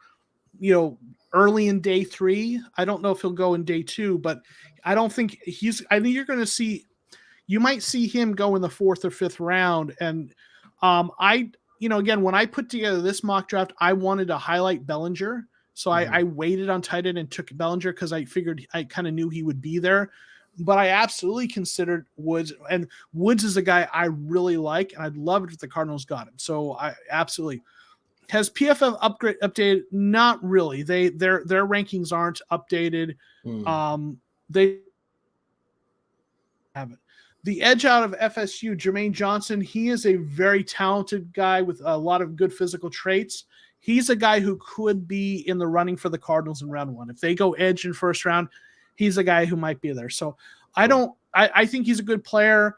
Speaker 1: early in day 3. I don't know if he'll go in day 2, but I think you're going to see. You might see him go in the 4th or 5th round, and Again, when I put together this mock draft, I wanted to highlight Bellinger. So I waited on tight end and took Bellinger because I figured I kind of knew he would be there. But I absolutely considered Woods, and Woods is a guy I really like, and I'd love it if the Cardinals got him. So I absolutely. Has PFF updated? Not really. Their rankings aren't updated. They haven't. The edge out of FSU, Jermaine Johnson, he is a very talented guy with a lot of good physical traits. He's a guy who could be in the running for the Cardinals in round 1. If they go edge in first round, he's a guy who might be there. So I think he's a good player.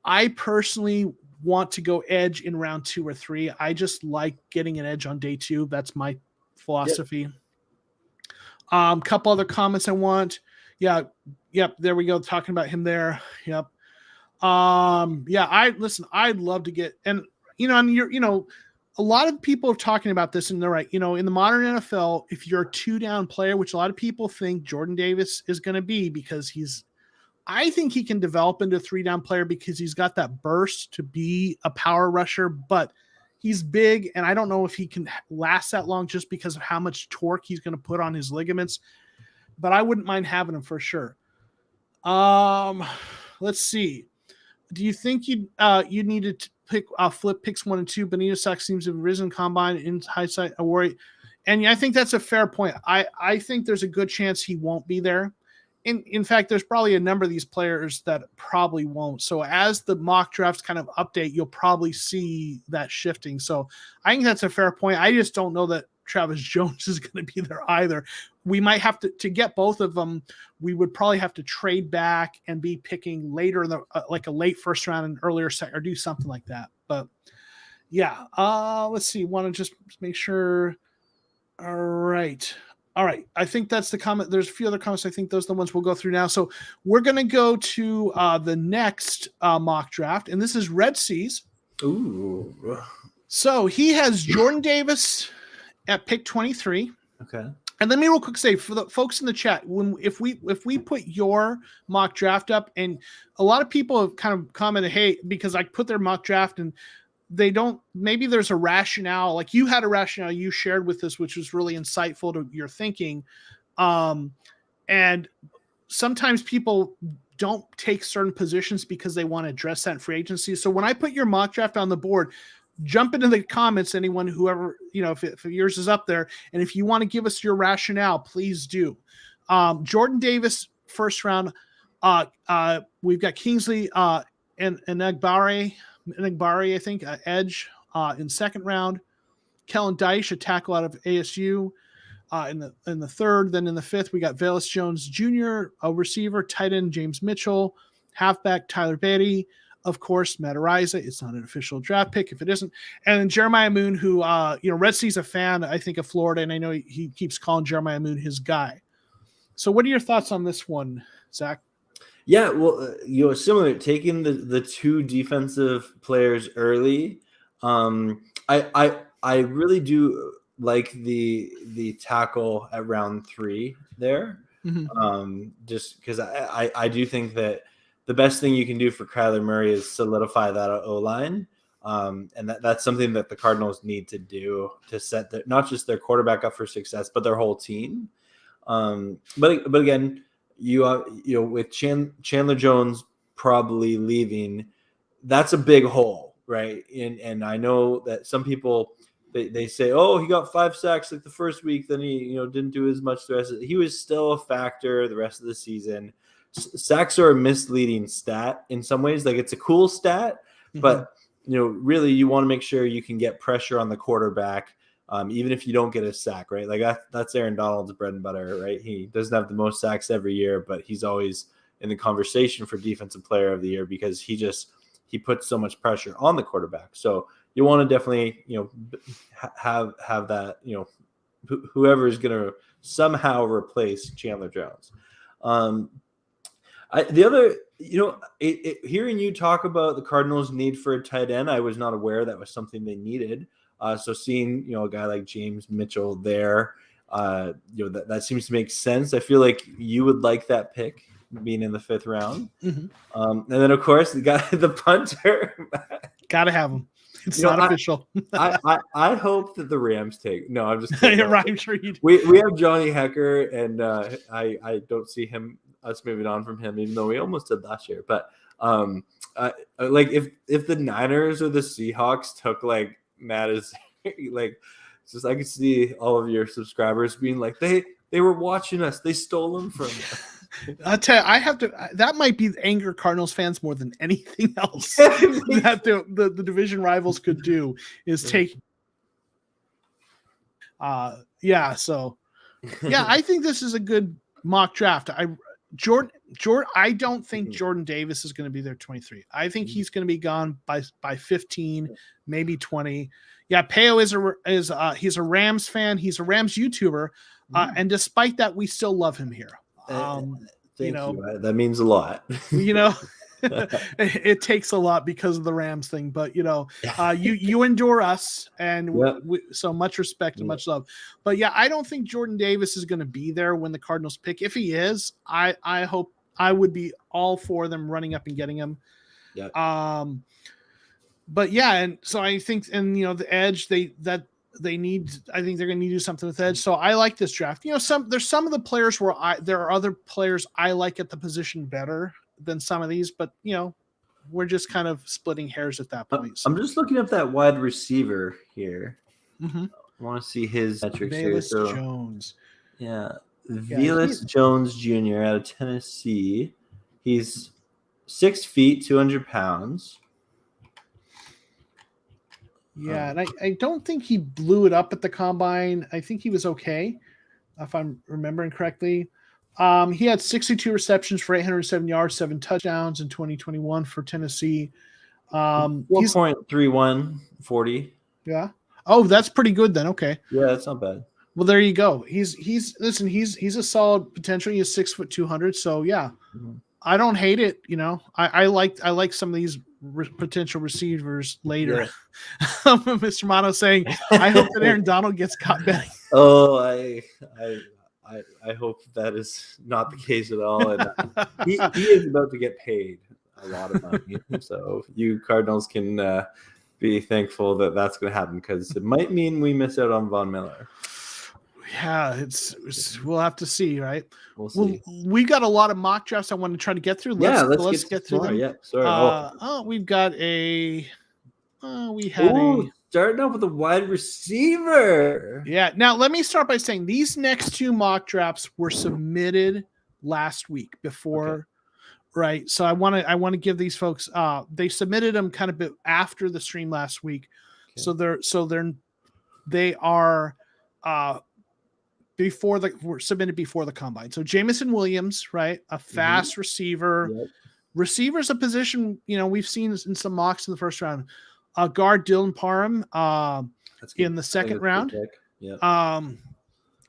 Speaker 1: I personally want to go edge in round 2 or 3. I just like getting an edge on day 2. That's my philosophy. Yep. Couple other comments I want. Yep. There we go. Talking about him there. Yep. I'd love to get, and a lot of people are talking about this, and they're right. In the modern NFL, if you're a 2-down player, which a lot of people think Jordan Davis is going to be, because I think he can develop into a 3-down player because he's got that burst to be a power rusher, but he's big, and I don't know if he can last that long just because of how much torque he's going to put on his ligaments, but I wouldn't mind having him for sure. Let's see. Do you think you needed to pick flip picks 1 and 2? Benito Sack seems to have risen combine in hindsight. I worry. And I think that's a fair point. I think there's a good chance he won't be there. In fact, there's probably a number of these players that probably won't. So as the mock drafts kind of update, you'll probably see that shifting. So I think that's a fair point. I just don't know that Travis Jones is going to be there either. We might have to get both of them. We would probably have to trade back and be picking later in the like a late first round and earlier second, or do something like that. But yeah, let's see. Want to just make sure. All right. I think that's the comment. There's a few other comments. I think those are the ones we'll go through now. So we're going to go to the next mock draft, and this is Red Seas.
Speaker 2: Ooh.
Speaker 1: So he has Jordan Davis at pick 23.
Speaker 2: Okay.
Speaker 1: And let me real quick say for the folks in the chat, if we put your mock draft up, and a lot of people have kind of commented, hey, because I put their mock draft and they don't, maybe there's a rationale, like you had a rationale you shared with us, which was really insightful to your thinking. And sometimes people don't take certain positions because they want to address that in free agency. So when I put your mock draft on the board, jump into the comments, whoever, if yours is up there. And if you want to give us your rationale, please do. Jordan Davis, first round. We've got Kingsley and Enagbare, I think, edge in second round. Kellen Dyche, a tackle out of ASU in the third. Then in the fifth, we got Velus Jones Jr., a receiver, tight end James Mitchell, halfback Tyler Beatty. Of course, Matt Araiza. It's not an official draft pick if it isn't. And then Jeremiah Moon, who, Red Sea's a fan, I think, of Florida, and I know he keeps calling Jeremiah Moon his guy. So what are your thoughts on this one, Zach?
Speaker 2: Yeah, well, similar, taking the two defensive players early. I really do like the tackle at round 3 there. Mm-hmm. Just because I do think that the best thing you can do for Kyler Murray is solidify that O-line. And that's something that the Cardinals need to do to set not just their quarterback up for success, but their whole team. But again, with Chandler Jones probably leaving, that's a big hole, right? And I know that some people they say, oh, he got 5 sacks like the first week, then he didn't do as much the rest of it. He was still a factor the rest of the season. Sacks are a misleading stat in some ways. Like, it's a cool stat, but really you want to make sure you can get pressure on the quarterback, even if you don't get a sack, right? Like that's Aaron Donald's bread and butter, right? He doesn't have the most sacks every year, but he's always in the conversation for defensive player of the year because he puts so much pressure on the quarterback. So you want to definitely, have that, whoever is going to somehow replace Chandler Jones. Hearing you talk about the Cardinals' need for a tight end, I was not aware that was something they needed. So seeing, a guy like James Mitchell there, that seems to make sense. I feel like you would like that pick being in the 5th round. Mm-hmm. And then of course the punter.
Speaker 1: Gotta have him. It's not official.
Speaker 2: I hope that the Rams take. No, I'm just kidding.
Speaker 1: Right, I'm sure you do.
Speaker 2: We have Johnny Hecker, and I don't see us moving on from him, even though we almost did last year. But like if the Niners or the Seahawks took like Matt is like, just I could see all of your subscribers being like they were watching us, they stole him from us.
Speaker 1: I'll tell you, that might be anger Cardinals fans more than anything else that the division rivals could do is take. I think this is a good mock draft. I don't think Jordan Davis is going to be there 23. I think he's going to be gone by 15, maybe 20. Yeah, Peo he's a Rams fan. He's a Rams YouTuber, and despite that, we still love him here.
Speaker 2: Thank you. That means a lot.
Speaker 1: It takes a lot because of the Rams thing, but you endure us, and so much respect and much love. But yeah, I don't think Jordan Davis is going to be there when the Cardinals pick. If he is, I hope I would be all for them running up and getting him. Yeah. But yeah, and so I think, and the edge they need. I think they're going to need to do something with edge. So I like this draft. There's some of the players where there are other players I like at the position better than some of these, but we're just kind of splitting hairs at that point.
Speaker 2: So. I'm just looking up that wide receiver here. Mm-hmm. I want to see his metrics here. So,
Speaker 1: Jones.
Speaker 2: Yeah. Velus Jones Jr. out of Tennessee. He's 6 feet, 200 pounds.
Speaker 1: Yeah, and I don't think he blew it up at the combine. I think he was okay, if I'm remembering correctly. He had 62 receptions for 807 yards, 7 touchdowns in 2021 for Tennessee.
Speaker 2: 4.31 40.
Speaker 1: Yeah. Oh, that's pretty good then. Okay.
Speaker 2: Yeah, that's not bad.
Speaker 1: Well, there you go. He's a solid potential. He's 6 foot 200. So yeah, I don't hate it. I like some of these potential receivers later. Yeah. Mr. Mono saying, I hope that Aaron Donald gets caught betting.
Speaker 2: Oh, I hope that is not the case at all. And he is about to get paid a lot of money. So you Cardinals can be thankful that that's going to happen, because it might mean we miss out on Von Miller.
Speaker 1: Yeah, we'll have to see, right?
Speaker 2: We'll see.
Speaker 1: We got a lot of mock drafts I want to try to get through. Let's get through them.
Speaker 2: Yeah, sorry.
Speaker 1: We've got
Speaker 2: starting off with a wide receiver.
Speaker 1: Yeah. Now let me start by saying these next 2 mock drafts were submitted last week before, right? So I want to give these folks. They submitted them kind of a bit after the stream last week, so they are were submitted before the combine. So Jamison Williams, right, a fast receiver. Yep. Receiver's a position we've seen in some mocks in the first round. Guard Dylan Parham in the second round.
Speaker 2: Yeah.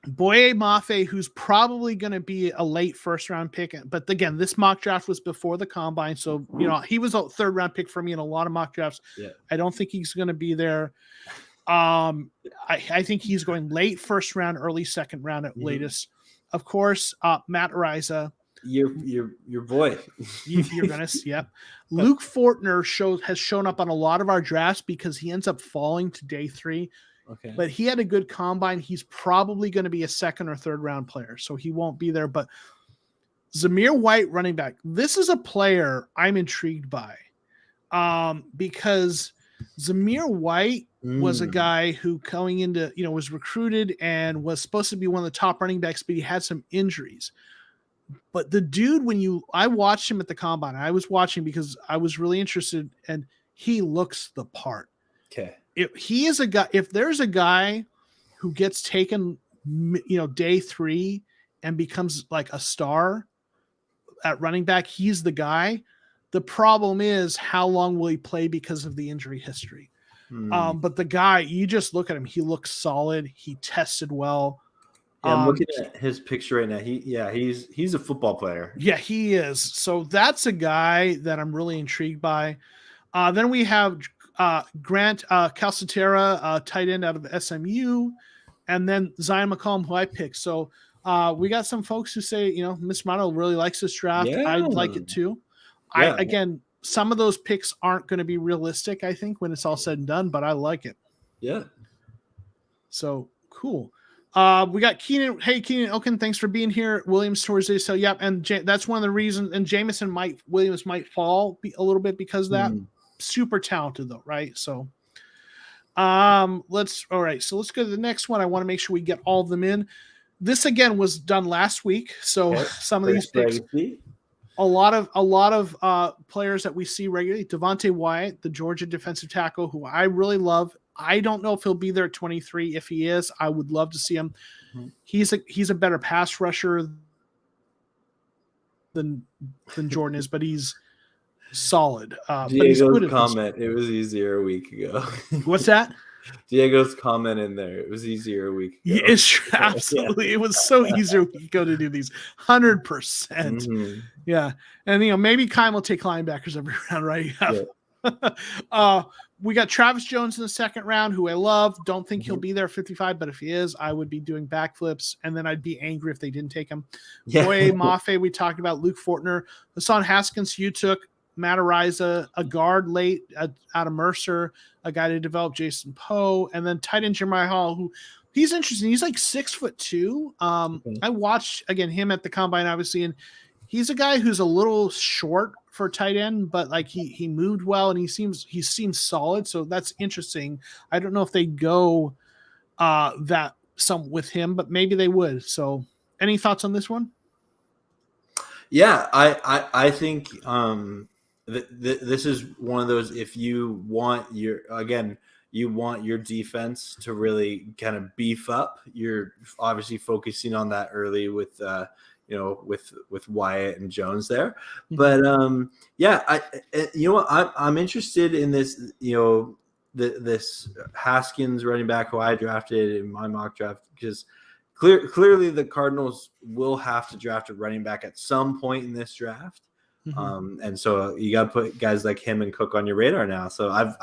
Speaker 1: Boye Mafe, who's probably going to be a late first round pick. But again, this mock draft was before the combine. So, he was a third round pick for me in a lot of mock drafts.
Speaker 2: Yeah.
Speaker 1: I don't think he's going to be there. I think he's going late first round, early second round at latest. Of course, Matt Ariza.
Speaker 2: Your boy.
Speaker 1: You're gonna yep. Luke Fortner has shown up on a lot of our drafts because he ends up falling to day 3.
Speaker 2: Okay.
Speaker 1: But he had a good combine. He's probably going to be a second or third round player, so he won't be there. But Zamir White, running back, this is a player I'm intrigued by, because Zamir White was a guy who going into was recruited and was supposed to be one of the top running backs, but he had some injuries. But the dude, I watched him at the combine. I was watching because I was really interested, and he looks the part.
Speaker 2: Okay.
Speaker 1: If there's a guy who gets taken, day 3 and becomes like a star at running back, he's the guy. The problem is, how long will he play because of the injury history? But the guy, you just look at him, he looks solid. He tested well.
Speaker 2: Yeah, I'm looking at his picture right now. He's a football player.
Speaker 1: Yeah, he is. So that's a guy that I'm really intrigued by. Then we have Grant Calcaterra, tight end out of SMU, and then Zion McCollum, who I picked. So we got some folks who say, Miss Mono really likes this draft.
Speaker 2: Yeah.
Speaker 1: I like it too.
Speaker 2: Yeah.
Speaker 1: some of those picks aren't going to be realistic, I think, when it's all said and done, but I like it.
Speaker 2: Yeah.
Speaker 1: So cool. We got Keenan. Hey, Keenan Oken, thanks for being here. Williams Thursday. So, yep. And that's one of the reasons. And Williams might fall a little bit because of that. Super talented, though, right? So, let's go to the next one. I want to make sure we get all of them in. This again was done last week. So, some of these picks. A lot of players that we see regularly. Devontae Wyatt, the Georgia defensive tackle, who I really love. I don't know if he'll be there at 23. If he is, I would love to see him. Mm-hmm. He's a better pass rusher than Jordan is, but he's solid.
Speaker 2: Diego's comment, it was easier a week ago.
Speaker 1: What's that?
Speaker 2: Diego's comment in there, it was easier a week ago.
Speaker 1: It's absolutely. Yeah. It was so easier a week ago to do these. 100%. Mm-hmm. Yeah. And, maybe Kyle will take linebackers every round, right? Yeah. We got Travis Jones in the second round, who I love. Don't think he'll be there at 55, but if he is, I would be doing backflips, and then I'd be angry if they didn't take him. Yeah. Boye Mafe, we talked about. Luke Fortner. Hassan Haskins, you took. Matt Ariza, a guard late out of Mercer, a guy to develop Jason Poe, and then tight end Jeremiah Hall, who he's interesting. He's like 6'2". I watched, again, him at the combine, obviously, and he's a guy who's a little short for tight end, but like he moved well and he seems solid. So that's interesting. I don't know if they go that some with him, but maybe they would. So any thoughts on this one?
Speaker 2: Yeah, I think this is one of those, if you want your defense to really kind of beef up, you're obviously focusing on that early with with Wyatt and Jones there. But I'm interested in this, this Haskins running back who I drafted in my mock draft, because clearly the Cardinals will have to draft a running back at some point in this draft. Mm-hmm. And so you got to put guys like him and Cook on your radar now. So I've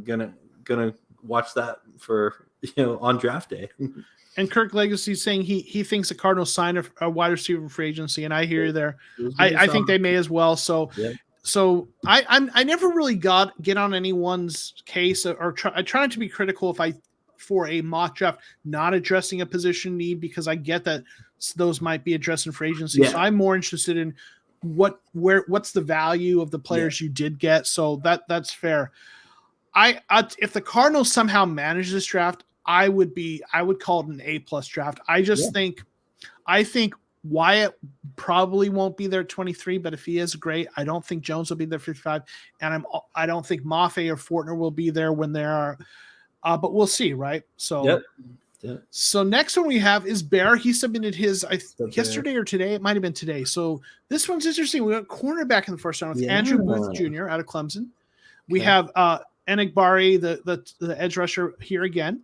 Speaker 2: gonna watch that for on draft day.
Speaker 1: And Kirk Legacy saying he thinks the Cardinals sign a wide receiver free agency, and I hear you there. I think they may as well. So, so I never really get on anyone's case or I try not to be critical for a mock draft not addressing a position need, because I get that those might be addressed in free agency. Yeah. So I'm more interested in what's the value of the players you did get. So that's fair. If the Cardinals somehow manage this draft, I would call it an A+ draft. I think Wyatt probably won't be there at 23, but if he is, great. I don't think Jones will be there at 55, and I don't think Mafe or Fortner will be there when there are, but we'll see, right? So, So next one we have is Bear. He submitted his yesterday or today. It might have been today. So this one's interesting. We got cornerback in the first round with Andrew Booth Jr. out of Clemson. We have Enagbari, the edge rusher, here again.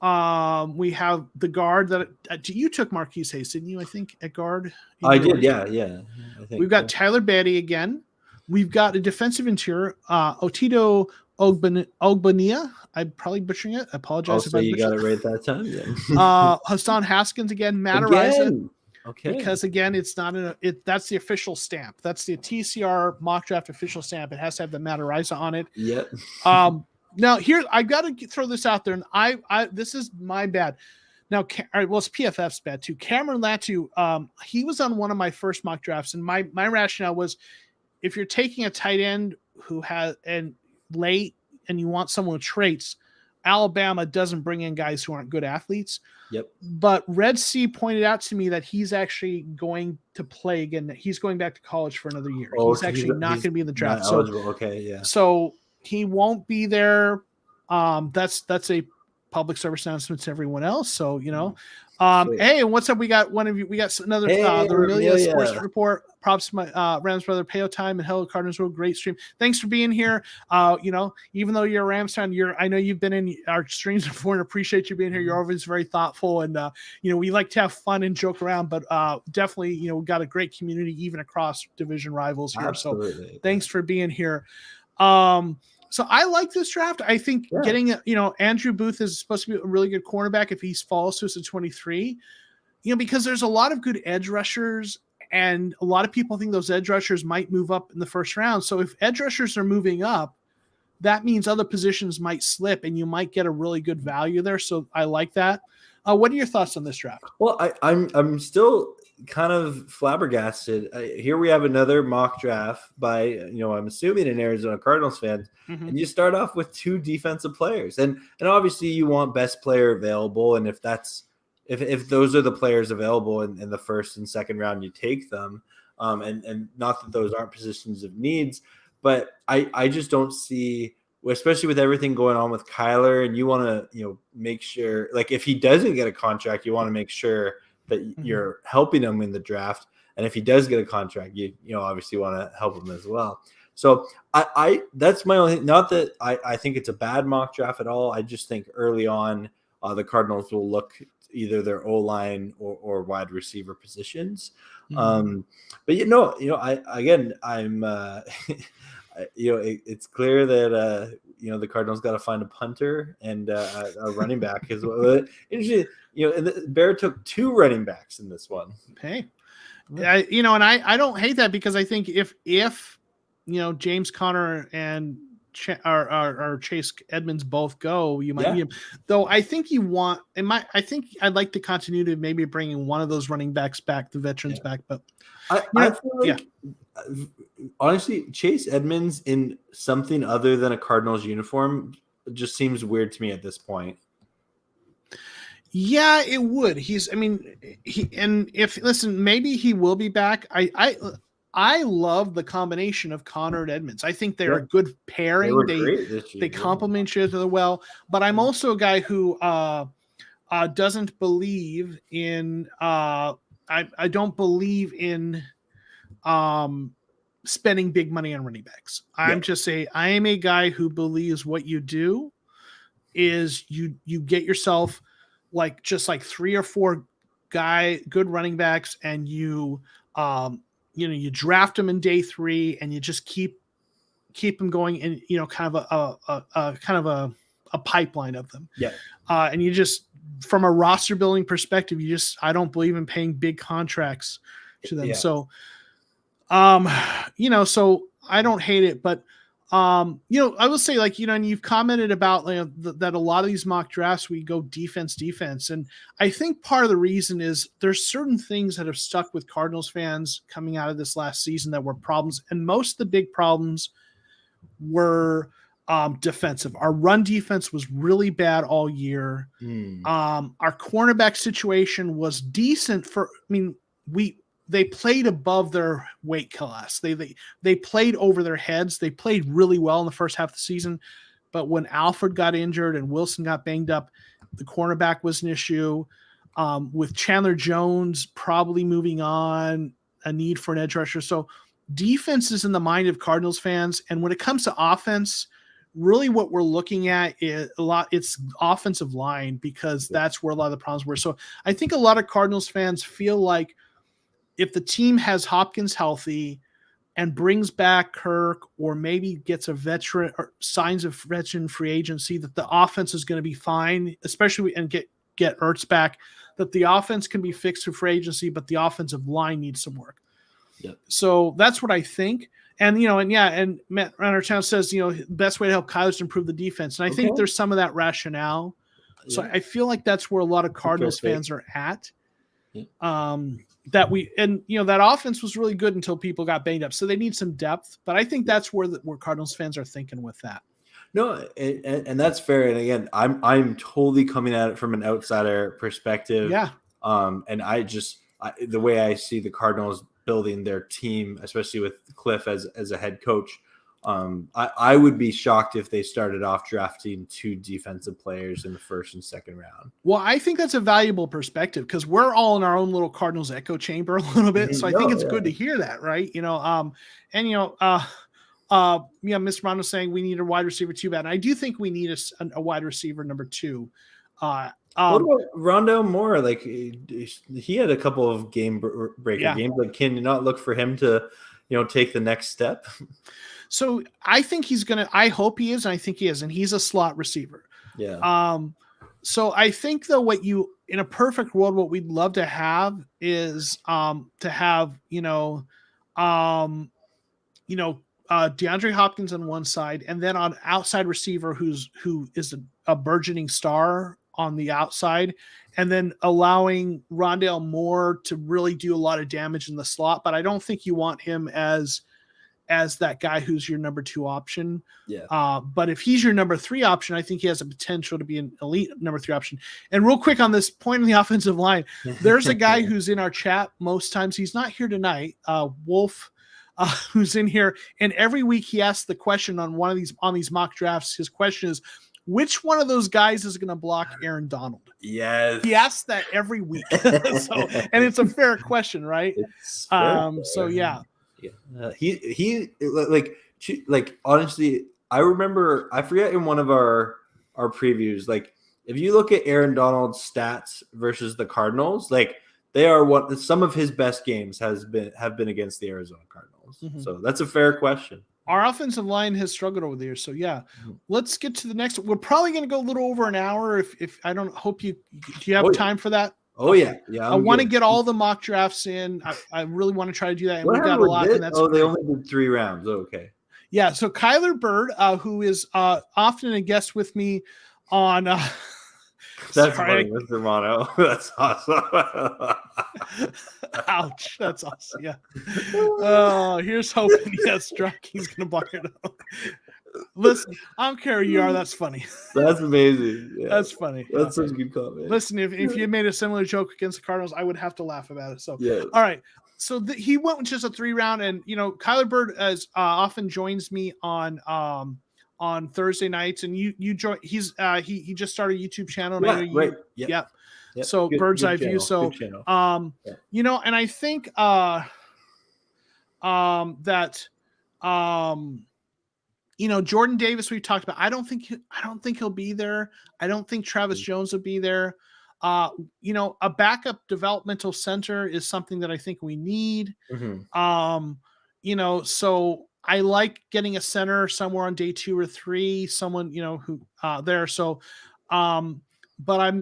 Speaker 1: We have the guard that you took Marquise Hayes, didn't you? I think at guard.
Speaker 2: I did, yeah. I think,
Speaker 1: we've got Tyler Batty again. We've got a defensive interior, Otito Ogbania. I'm probably butchering it. I apologize.
Speaker 2: Also, you got it right that time. Yeah.
Speaker 1: Hassan Haskins again. Matt Ariza. Okay. Because again, it's not that's the official stamp. That's the TCR Mock Draft official stamp. It has to have the Matt Ariza on it.
Speaker 2: Yep.
Speaker 1: Now here I got to throw this out there, and I this is my bad. Now, it's PFF's bad too. Cameron Latu, he was on one of my first mock drafts, and my rationale was, if you're taking a tight end who has late and you want someone with traits, Alabama doesn't bring in guys who aren't good athletes.
Speaker 2: Yep.
Speaker 1: But Red Sea pointed out to me that he's actually going to play again. He's going back to college for another year. He's actually not going to be in the draft.
Speaker 2: So, okay, yeah.
Speaker 1: So he won't be there. That's a public service announcement to everyone else. So, hey, and what's up? We got another the Amelia Sports Report. Props to my Rams brother Peo Time and Hello Cardinals World. Great stream. Thanks for being here. Even though you're a Rams fan, I know you've been in our streams before and appreciate you being here. You're always very thoughtful, and we like to have fun and joke around, but definitely, we've got a great community even across division rivals here. Absolutely. So thanks for being here. So I like this draft. I think getting Andrew Booth is supposed to be a really good cornerback if he falls to us at 23, because there's a lot of good edge rushers And a lot of people think those edge rushers might move up in the first round. So if edge rushers are moving up, that means other positions might slip and you might get a really good value there. So I like that. What are your thoughts on this draft?
Speaker 2: Well, I'm still kind of flabbergasted. Here we have another mock draft by, I'm assuming an Arizona Cardinals fan, and you start off with 2 defensive players, and obviously you want best player available, and if those are the players available in the first and second round, you take them, and not that those aren't positions of needs, but I just don't see. Especially with everything going on with Kyler, and you want to, make sure, like if he doesn't get a contract, you want to make sure that you're helping him in the draft. And if he does get a contract, you obviously want to help him as well. So I that's my only, not that I think it's a bad mock draft at all. I just think early on, the Cardinals will look either their O-line or wide receiver positions. But I'm it's clear that the Cardinals got to find a punter and a running back as well. Interesting, and Bear took 2 running backs in this one.
Speaker 1: Hey, and I don't hate that, because I think if James Conner and Chase Edmonds both go, you might need him. Though I think I think I'd like the continuity of maybe bringing one of those running backs back, the veterans back. But
Speaker 2: I feel like, honestly, Chase Edmonds in something other than a Cardinals uniform just seems weird to me at this point.
Speaker 1: Yeah, it would. Maybe he will be back. I love the combination of Connor and Edmonds. I think they're a good pairing. They complement each other well. But I'm also a guy who doesn't believe in. I don't believe in spending big money on running backs. I am a guy who believes what you do is you get yourself like 3 or 4 good running backs, and you draft them in day 3, and you just keep them going in, kind of a pipeline of them. Yeah. And you just, from a roster building perspective, I don't believe in paying big contracts to them. Yeah. So, so I don't hate it, but, I will say, and you've commented about that a lot of these mock drafts, we go defense. And I think part of the reason is there's certain things that have stuck with Cardinals fans coming out of this last season that were problems. And most of the big problems were defensive. Our run defense was really bad all year. Our cornerback situation was decent they played above their weight class. They played over their heads. They played really well in the first half of the season. But when Alfred got injured and Wilson got banged up, the cornerback was an issue. With Chandler Jones probably moving on, a need for an edge rusher. So defense is in the mind of Cardinals fans. And when it comes to offense, really what we're looking at is it's offensive line, because that's where a lot of the problems were. So I think a lot of Cardinals fans feel like if the team has Hopkins healthy and brings back Kirk, or maybe gets a veteran or signs of veteran free agency, that the offense is going to be fine, especially and get Ertz back, that the offense can be fixed through free agency, but the offensive line needs some work. Yep. So that's what I think. And, and Matt Runnertown says, best way to help Kyler is to improve the defense. And I think there's some of that rationale. So I feel like that's where a lot of Cardinals fans are at. Yeah. That offense was really good until people got banged up. So they need some depth, but I think that's where Cardinals fans are thinking with that.
Speaker 2: No, and that's fair. And again, I'm totally coming at it from an outsider perspective.
Speaker 1: Yeah.
Speaker 2: And the way I see the Cardinals building their team, especially with Cliff as a head coach, I would be shocked if they started off drafting 2 defensive players in the first and second round.
Speaker 1: Well, I think that's a valuable perspective, because we're all in our own little Cardinals echo chamber a little bit. So I think it's good to hear that, right? Mr. Rondo saying we need a wide receiver too bad. And I do think we need a wide receiver number 2.
Speaker 2: What about Rondo Moore? Like, he had a couple of game breaker games. Like, can you not look for him to, take the next step?
Speaker 1: So I think I hope he is, and I think he is, and he's a slot receiver.
Speaker 2: Yeah.
Speaker 1: So I think though, in a perfect world, what we'd love to have is to have DeAndre Hopkins on one side, and then on outside receiver who is a burgeoning star on the outside, and then allowing Rondale Moore to really do a lot of damage in the slot. But I don't think you want him as that guy who's your number 2 option.
Speaker 2: Yeah.
Speaker 1: But if he's your number 3 option, I think he has a potential to be an elite number 3 option. And real quick on this point in the offensive line, there's a guy who's in our chat most times. He's not here tonight. Wolf, who's in here, and every week he asks the question on these mock drafts. His question is, which one of those guys is going to block Aaron Donald?
Speaker 2: Yes.
Speaker 1: He asks that every week. And it's a fair question, right?
Speaker 2: It's fair.
Speaker 1: So yeah.
Speaker 2: He like honestly, I remember, I forget in one of our previews, like if you look at Aaron Donald's stats versus the Cardinals, like they are some of his best games have been against the Arizona Cardinals. Mm-hmm. So that's a fair question.
Speaker 1: Our offensive line has struggled over the years. So yeah, let's get to the next. We're probably going to go a little over an hour. If I don't hope do you have time for that?
Speaker 2: Oh yeah. Yeah.
Speaker 1: I want to get all the mock drafts in. I really want to try to do that. And we got a lot. And that's
Speaker 2: they only did 3 rounds. Okay.
Speaker 1: Yeah. So Kyler Bird, who is often a guest with me on
Speaker 2: that's funny, Mr. Mono. That's awesome.
Speaker 1: Ouch. That's awesome. Yeah. Oh, here's hoping. Yes, He's gonna block it up. Listen, I don't care who you are. That's funny.
Speaker 2: That's amazing. Yeah.
Speaker 1: That's funny.
Speaker 2: That's such a good comment.
Speaker 1: Listen, if you had made a similar joke against the Cardinals, I would have to laugh about it. So,
Speaker 2: yeah.
Speaker 1: All right. So he went with just a 3 round, and Kyler Bird often joins me on Thursday nights, and you join. He just started a YouTube channel.
Speaker 2: Right.
Speaker 1: Yeah. So Bird's Eye View. So and I think that Jordan Davis we've talked about. I don't think he'll be there. I don't think Travis Jones will be there. A backup developmental center is something that I think we need. Mm-hmm. So I like getting a center somewhere on day 2 or 3, someone, who there. So, but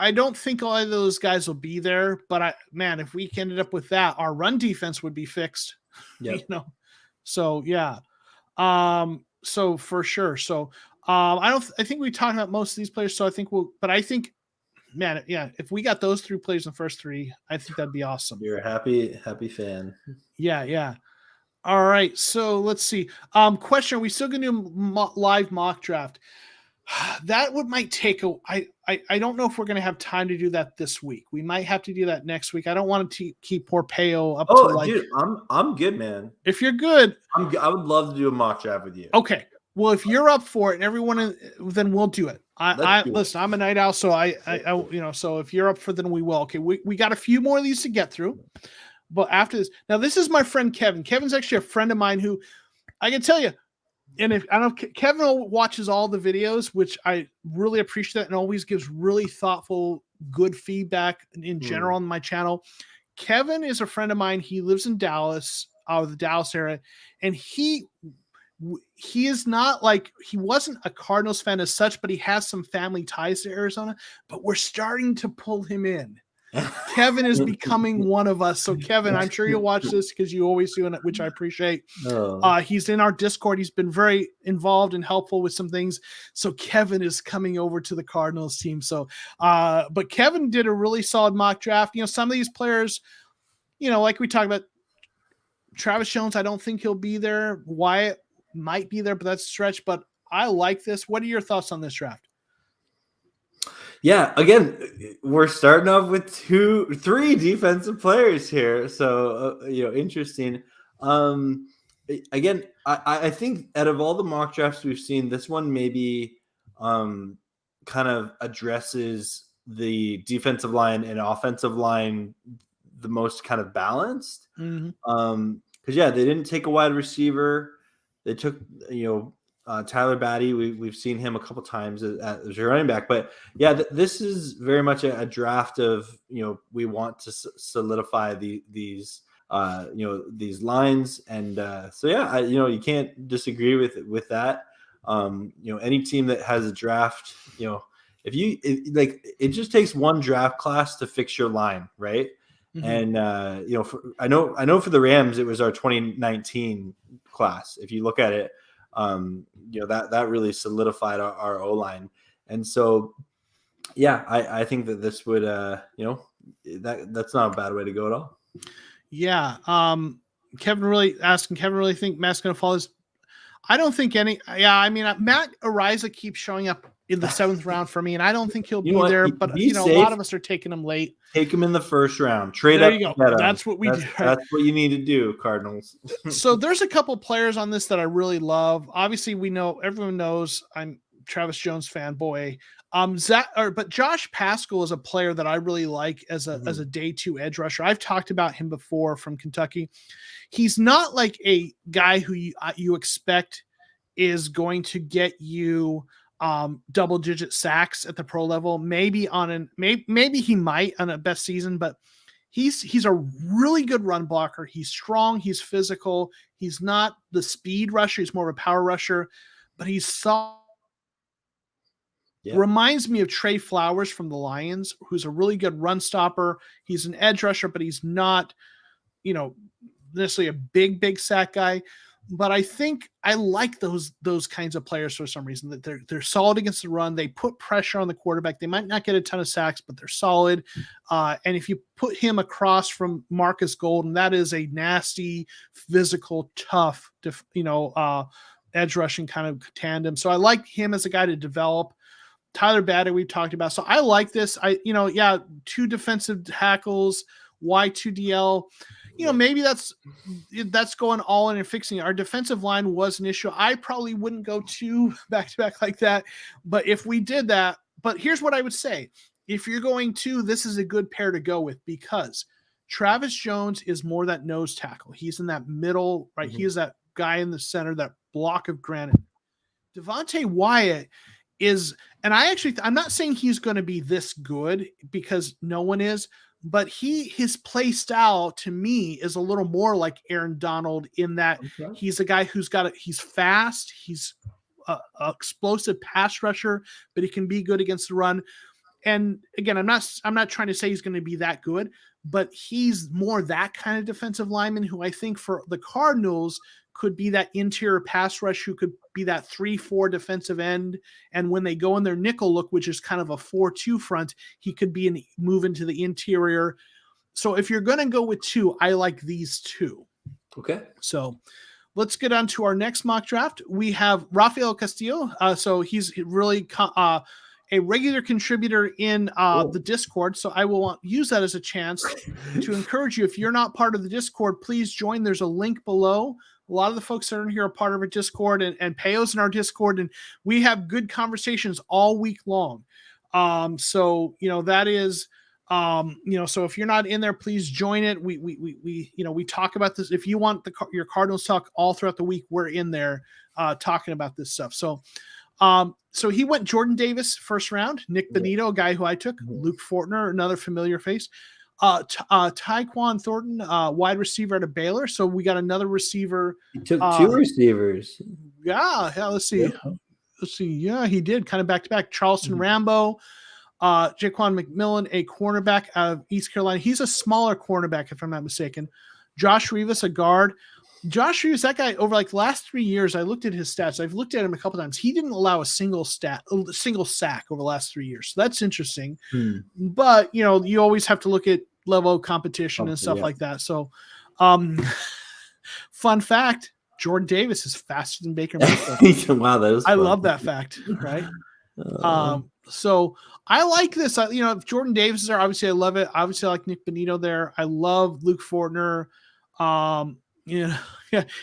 Speaker 1: I don't think all of those guys will be there, but if we ended up with that, our run defense would be fixed, So yeah. So for sure. So, I think we talked about most of these players. So I think if we got those 3 players in the first 3, I think that'd be awesome.
Speaker 2: You're a happy fan.
Speaker 1: Yeah. All right. So let's see. Question: are we still going to do live mock draft? That might take I don't know if we're going to have time to do that this week. We might have to do that next week. I don't want to keep poor Peo up.
Speaker 2: Dude, I'm good, man.
Speaker 1: If you're good,
Speaker 2: I would love to do a mock draft with you.
Speaker 1: Okay. Well, if you're up for it, and everyone, then we'll do it. Listen. I'm a night owl, so I so if you're up for, then we will. Okay. We got a few more of these to get through, but after this, now this is my friend Kevin. Kevin's actually a friend of mine who I can tell you. And if I don't, Kevin watches all the videos, which I really appreciate, and always gives really thoughtful, good feedback in general on my channel. Kevin is a friend of mine. He lives in Dallas, the Dallas area, and he is not he wasn't a Cardinals fan as such, but he has some family ties to Arizona. But we're starting to pull him in. Kevin is becoming one of us. So Kevin, I'm sure you'll watch this because you always do, which I appreciate. He's in our Discord. He's been very involved and helpful with some things. So Kevin is coming over to the Cardinals team. So, but Kevin did a really solid mock draft. Some of these players, like we talked about, Travis Jones, I don't think he'll be there. Wyatt might be there, but that's a stretch. But I like this. What are your thoughts on this draft?
Speaker 2: Yeah, again, we're starting off with 3 defensive players here, so interesting. Again, I think out of all the mock drafts we've seen, this one maybe kind of addresses the defensive line and offensive line the most kind of balanced.
Speaker 1: Mm-hmm.
Speaker 2: Because they didn't take a wide receiver. They took Tyler Batty, we've seen him a couple times as a running back, but this is very much a draft of we want to solidify these lines, and you can't disagree with that. Any team that has a draft, it just takes one draft class to fix your line, right?
Speaker 1: Mm-hmm.
Speaker 2: And I know for the Rams, it was our 2019 class. If you look at it, that really solidified our O line. And so, yeah, I think that this would, that's not a bad way to go at all.
Speaker 1: Yeah. Kevin really think Matt's going to fall this? I don't think any. Yeah, I mean, Matt Ariza keeps showing up in the 7th round for me, and I don't think he'll be there. But a lot of us are taking him late.
Speaker 2: Take him in the 1st round. Trade
Speaker 1: there
Speaker 2: up.
Speaker 1: You go. That's what we do. Right?
Speaker 2: That's what you need to do, Cardinals.
Speaker 1: So there's a couple players on this that I really love. Obviously, everyone knows I'm Travis Jones fanboy. But Josh Pascal is a player that I really like as a day 2 edge rusher. I've talked about him before from Kentucky. He's not like a guy who you expect is going to get you double-digit sacks at the pro level. Maybe he might on a best season, but he's a really good run blocker. He's strong. He's physical. He's not the speed rusher. He's more of a power rusher, but he's solid. Yeah. Reminds me of Trey Flowers from the Lions, who's a really good run stopper. He's an edge rusher, but he's not, necessarily a big sack guy. But I think I like those kinds of players for some reason, that they're solid against the run. They put pressure on the quarterback. They might not get a ton of sacks, but they're solid. And if you put him across from Marcus Golden, that is a nasty, physical, tough, edge rushing kind of tandem. So I like him as a guy to develop. Tyler Baddock we've talked about. So I like this. 2 defensive tackles, Y2DL. Maybe that's going all in and fixing it. Our defensive line was an issue. I probably wouldn't go 2 back-to-back like that. But if we did that, but here's what I would say. If you're going 2, this is a good pair to go with, because Travis Jones is more that nose tackle. He's in that middle, right? Mm-hmm. He is that guy in the center, that block of granite. Devontae Wyatt is, and I'm not saying he's going to be this good, because no one is, but his play style to me is a little more like Aaron Donald, in that he's a guy he's fast, he's a explosive pass rusher, but he can be good against the run. And again, I'm not trying to say he's going to be that good, but he's more that kind of defensive lineman who I think for the Cardinals could be that interior pass rush, who could be that 3-4 defensive end. And when they go in their nickel look, which is kind of a 4-2 front, he could move into the interior. So if you're going to go with 2, I like these 2. Okay. So let's get on to our next mock draft. We have Rafael Castillo. So he's really a regular contributor in the Discord. So I will use that as a chance to encourage you. If you're not part of the Discord, please join. There's a link below. A lot of the folks that are in here are part of our Discord, and Peyo's in our Discord, and we have good conversations all week long. So that is, so if you're not in there, please join it. We talk about this. If you want your Cardinals talk all throughout the week, we're in there talking about this stuff. So he went Jordan Davis 1st round, Nick Benito, a guy who I took, Luke Fortner, another familiar face. Tyquan Thornton, wide receiver at Baylor. So we got another receiver.
Speaker 3: He took 2 receivers.
Speaker 1: Yeah. Let's see. Yeah, he did, kind of back to back. Charleston Rambo, Jaquan McMillan, a cornerback out of East Carolina. He's a smaller cornerback, if I'm not mistaken. Josh Rivas, a guard. Josh Rivas, that guy, over like the last 3 years, I looked at his stats. I've looked at him a couple times. He didn't allow a single sack over the last 3 years. So that's interesting. But, you always have to look at level of competition and stuff like that. So, fun fact, Jordan Davis is faster than Baker Mayfield.
Speaker 3: Wow, that is fun.
Speaker 1: I love that fact, right? So I like this. If Jordan Davis is there, obviously I love it. Obviously I like Nick Benito there. I love Luke Fortner.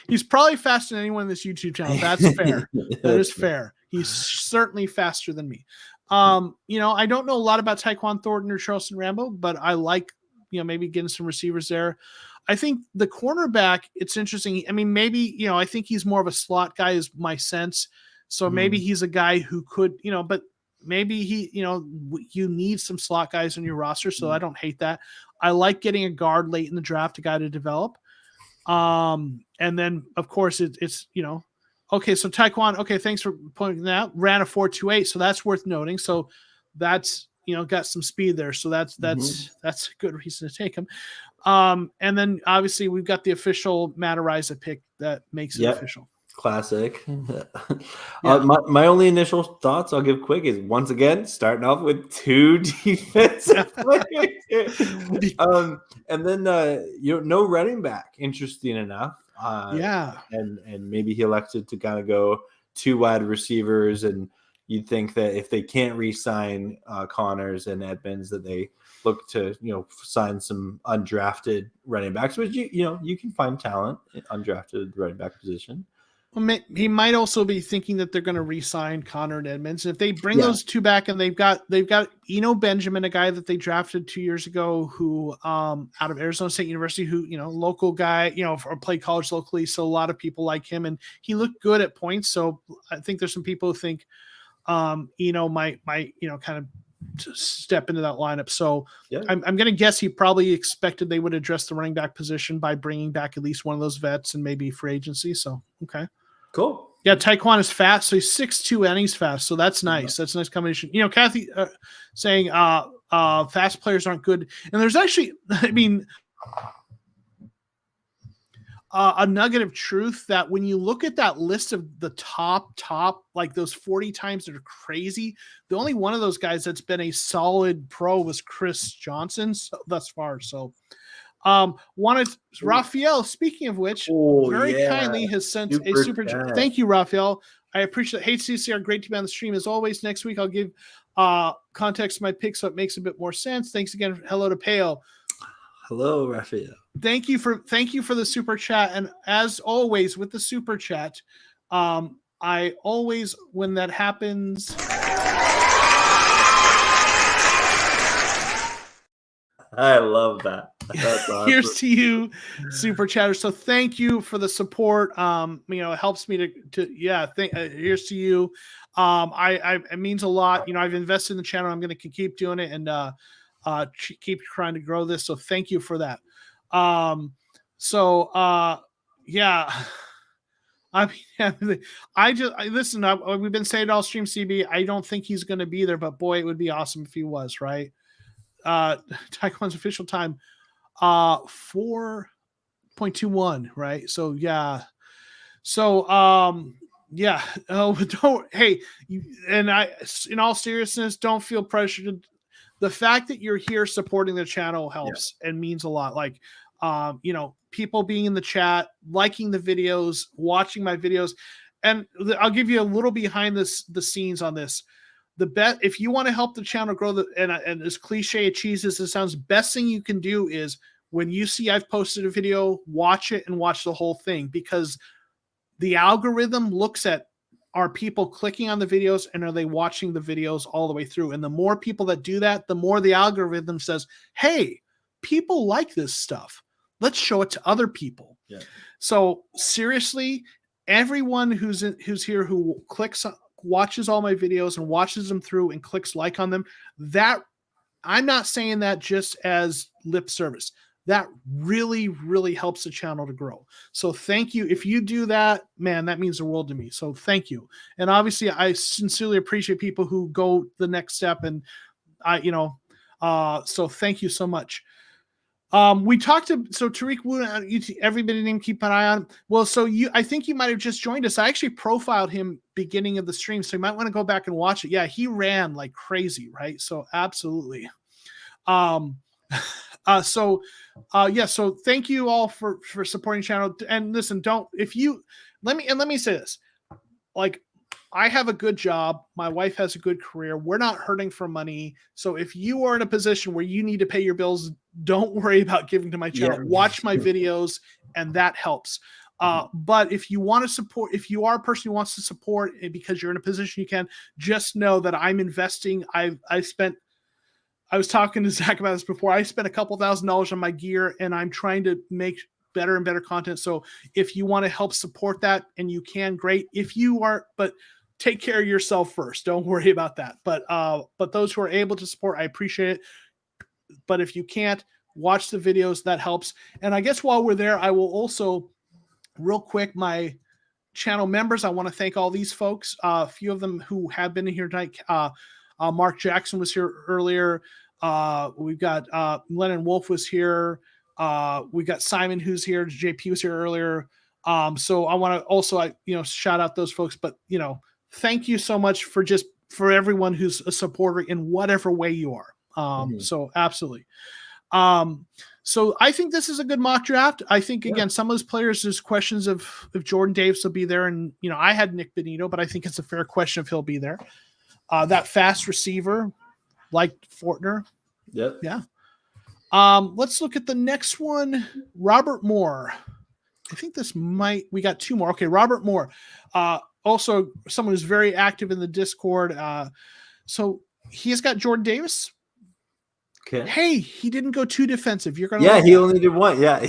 Speaker 1: He's probably faster than anyone in this YouTube channel. That's fair. That is fair. He's certainly faster than me. I don't know a lot about Tyquan Thornton or Charleston Rambo, but I like, maybe getting some receivers there. I think the cornerback, it's interesting. I mean, maybe, I think he's more of a slot guy is my sense. So maybe he's a guy who could, but maybe you need some slot guys on your roster. So I don't hate that. I like getting a guard late in the draft, a guy to develop. And then of course it's okay. So Tyquan, okay, thanks for pointing that out. Ran a 4.28. So that's worth noting. So that's got some speed there. So that's a good reason to take him. And then obviously we've got the official Matt Ariza pick that makes it official.
Speaker 2: Classic. My only initial thoughts I'll give quick is, once again, starting off with 2 defensive players. And then no running back. Interesting enough. And maybe he elected to kind of go 2 wide receivers, and you'd think that if they can't re-sign Connors and Edmonds, that they look to sign some undrafted running backs, which you can find talent in undrafted running back position.
Speaker 1: Well, he might also be thinking that they're going to re-sign Connor and Edmonds. If they bring those 2 back, and they've got Benjamin, a guy that they drafted 2 years ago, who out of Arizona State University, who local guy, or played college locally, so a lot of people like him, and he looked good at points. So I think there's some people who think might kind of step into that lineup. So I'm going to guess he probably expected they would address the running back position by bringing back at least one of those vets and maybe free agency. So okay.
Speaker 2: Cool.
Speaker 1: Yeah, Taekwon is fast, so he's 6'2" and he's fast, so that's nice. That's a nice combination. Kathy saying fast players aren't good, and there's actually, a nugget of truth that when you look at that list of the top, like those 40 times that are crazy, the only one of those guys that's been a solid pro was Chris Johnson thus far. So. Raphael, speaking of which, kindly has sent a super chat. Thank you, Raphael. I appreciate it. Hey, TCR, great to be on the stream as always. Next week, I'll give context to my pick so it makes a bit more sense. Thanks again. Hello to Peo.
Speaker 3: Hello, Raphael.
Speaker 1: Thank you for the super chat. And as always, with the super chat, I always, when that happens.
Speaker 2: I love that. That's awesome.
Speaker 1: Here's to you, super chatter. So thank you for the support. It helps me here's to you. It means a lot. I've invested in the channel. I'm going to keep doing it and keep trying to grow this. So thank you for that. We've been saying it all stream, CB. I don't think he's going to be there, but boy, it would be awesome if he was, right? Taekwon's official time 4.21, right? So in all seriousness, don't feel pressured. The fact that you're here supporting the channel helps and means a lot. Like people being in the chat, liking the videos, watching my videos, and I'll give you a little behind the scenes on this. If you want to help the channel grow, and as cliche and cheesy as it sounds, best thing you can do is when you see I've posted a video, watch it and watch the whole thing, because the algorithm looks at, are people clicking on the videos and are they watching the videos all the way through? And the more people that do that, the more the algorithm says, hey, people like this stuff. Let's show it to other people. Yeah. So seriously, everyone who's here who watches all my videos and watches them through and clicks like on them, that I'm not saying that just as lip service. That really, really helps the channel to grow. So thank you. If you do that, man, that means the world to me. So thank you. And obviously I sincerely appreciate people who go the next step, and so thank you so much. We talked to Tariq Woolen, everybody named, keep an eye on. Well, I think you might have just joined us. I actually profiled him beginning of the stream, so you might want to go back and watch it. Yeah, he ran like crazy, right? So absolutely. So thank you all for supporting the channel. And listen, let me say this. Like, I have a good job. My wife has a good career. We're not hurting for money. So if you are in a position where you need to pay your bills, don't worry about giving to my channel. Yeah. Watch my videos, and that helps. But if you want to support, if you are a person who wants to support because you're in a position you can, just know that I'm investing. I was talking to Zach about this before. I spent a couple $1,000s on my gear, and I'm trying to make better and better content. So if you want to help support that, and you can, great. If you are, but take care of yourself first. Don't worry about that. But those who are able to support, I appreciate it. But if you can't, watch the videos. That helps. And I guess while we're there, I will also, real quick, my channel members, I want to thank all these folks. A few of them who have been in here tonight. Mark Jackson was here earlier. We've got Lennon Wolf was here. We got Simon who's here. JP was here earlier. So I want to also, shout out those folks, but thank you so much for everyone who's a supporter in whatever way you are. So absolutely. So I think this is a good mock draft. I think again, some of those players, there's questions of if Jordan Davis will be there, and I had Nick Benito, but I think it's a fair question if he'll be there. That fast receiver, like Fortner.
Speaker 2: Yep.
Speaker 1: Yeah. Let's look at the next one. Robert Moore. I think we got two more. Okay. Robert Moore. Also someone who's very active in the Discord. So he's got Jordan Davis.
Speaker 2: Okay.
Speaker 1: Hey, he didn't go too defensive. You're going
Speaker 2: to he only did one. Yeah.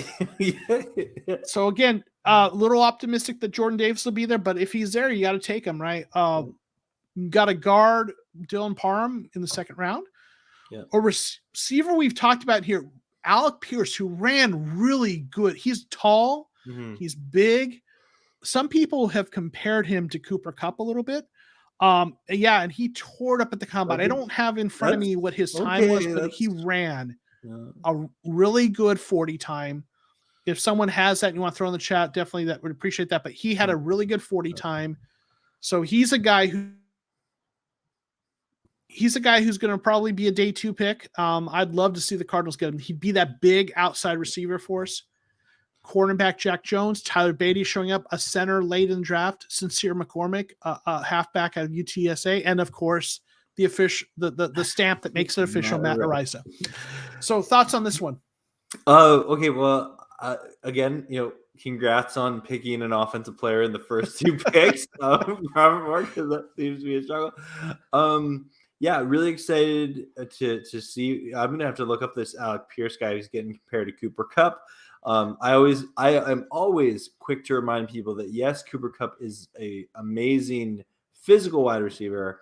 Speaker 1: So again, a little optimistic that Jordan Davis will be there, but if he's there, you got to take him, right? You got to guard Dylan Parham in the second round.
Speaker 2: Yeah.
Speaker 1: A receiver we've talked about here, Alec Pierce, who ran really good. He's tall. He's big. Some people have compared him to Cooper Kupp a little bit. And he tore it up at the combine. I don't have in front of me what his time was, but he ran a really good 40 time. If someone has that and you want to throw in the chat, definitely that would appreciate that. But he had a really good 40 time. So he's a guy who's going to probably be a day 2 pick. I'd love to see the Cardinals get him. He'd be that big outside receiver for us. Cornerback Jack Jones, Tyler Beatty showing up, a center late in the draft, Sincere McCormick, a halfback out of UTSA, and of course the stamp that makes it official, Matt Araiza. So thoughts on this one?
Speaker 2: Okay, well, again, congrats on picking an offensive player in the first 2 picks, Robert Moore, because that seems to be a struggle. Really excited to see. I'm gonna have to look up this Alec Pierce guy who's getting compared to Cooper Kupp. I am always quick to remind people that yes, Cooper Kupp is a amazing physical wide receiver.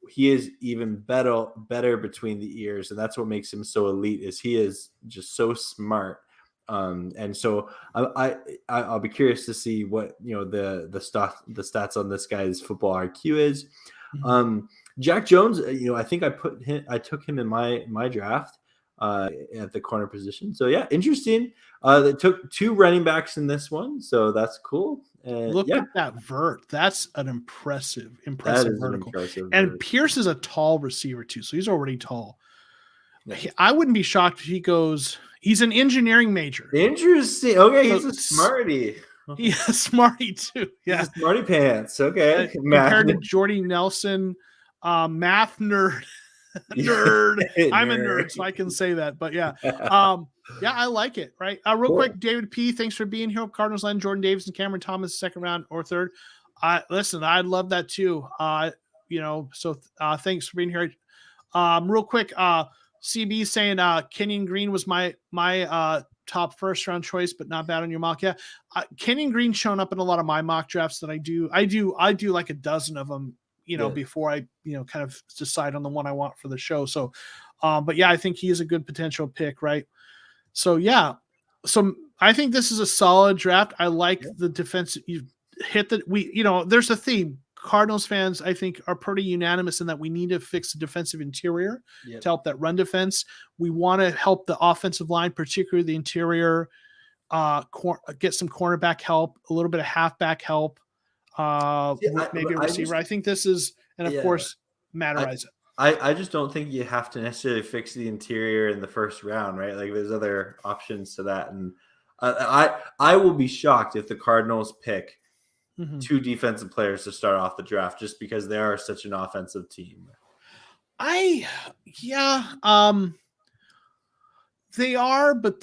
Speaker 2: He is even better between the ears, and that's what makes him so elite. Is he is just so smart. And so I'll be curious to see what the stats on this guy's football IQ is. Jack Jones, I think I took him in my draft at the corner position. So yeah, interesting. They took 2 running backs in this one, so that's cool.
Speaker 1: Look at that vert. That's an impressive vertical. And Pierce is a tall receiver too, so he's already tall. Yeah. I wouldn't be shocked if he goes. He's an engineering major.
Speaker 2: Interesting. Okay, he's a smarty.
Speaker 1: He's a smarty too. Yeah,
Speaker 2: he's a smarty pants. Okay,
Speaker 1: compared to Jordy Nelson, math nerd. Nerd. I'm a nerd, so I can say that. But yeah, I like it. Right. Real quick, David P. Thanks for being here. Cardinals land Jordan Davis and Cameron Thomas, second round or third. Listen, I'd love that too. So thanks for being here. Real quick, CB saying Kenyon Green was my top first round choice, but not bad on your mock. Yeah, Kenyon Green shown up in a lot of my mock drafts that I do like a dozen of them. Before I, kind of decide on the one I want for the show. So, but yeah, I think he is a good potential pick, right? So yeah, so I think this is a solid draft. I like the defense. You hit there's a theme. Cardinals fans, I think, are pretty unanimous in that we need to fix the defensive interior to help that run defense. We want to help the offensive line, particularly the interior, get some cornerback help, a little bit of halfback help. Maybe a receiver. I think this is, and of course, Matt Araiza.
Speaker 2: I just don't think you have to necessarily fix the interior in the first round, right? Like there's other options to that, and I will be shocked if the Cardinals pick 2 defensive players to start off the draft just because they are such an offensive team.
Speaker 1: They are, but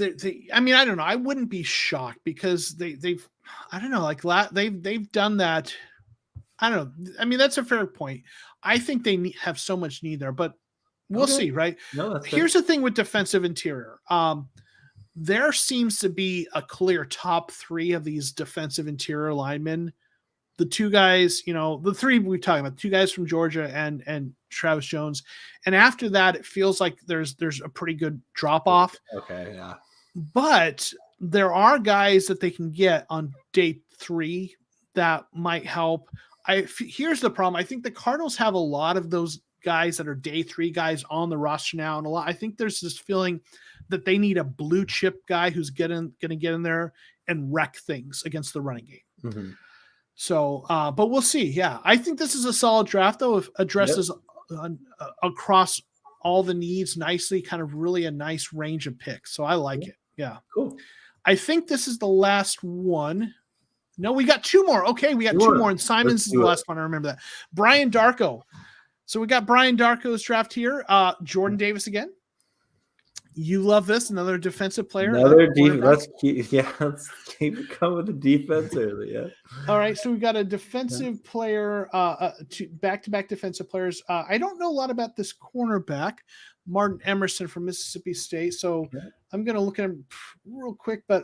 Speaker 1: I mean, I don't know. I wouldn't be shocked because they've I don't know, like they've done that. I don't know. I mean, that's a fair point. I think they have so much need there, but we'll see, right?
Speaker 2: No,
Speaker 1: here's the thing with defensive interior. There seems to be a clear top 3 of these defensive interior linemen. The 2 guys, the 3 we're talking about, 2 guys from Georgia and Travis Jones. And after that, it feels like there's a pretty good drop off.
Speaker 2: Okay. Yeah.
Speaker 1: But there are guys that they can get on day 3 that might help. Here's the problem. I think the Cardinals have a lot of those guys that are day 3 guys on the roster now, and I think there's this feeling that they need a blue chip guy who's going to get in there and wreck things against the running game.
Speaker 2: Mm-hmm.
Speaker 1: So, but we'll see. Yeah, I think this is a solid draft, though. It addresses across all the needs nicely, kind of really a nice range of picks. So I like it. Yeah,
Speaker 2: cool.
Speaker 1: I think this is the last one. No, we got 2 more. Okay, we got 2 more, and Simon's is the last one. I remember that. Brian Darko. So we got Brian Darko's draft here. Jordan Davis again. You love this, another defensive player.
Speaker 3: Let's keep it coming to defense early. Yeah.
Speaker 1: All right, so we got a defensive player, back-to-back defensive players. I don't know a lot about this cornerback, Martin Emerson from Mississippi State. So I'm going to look at him real quick. But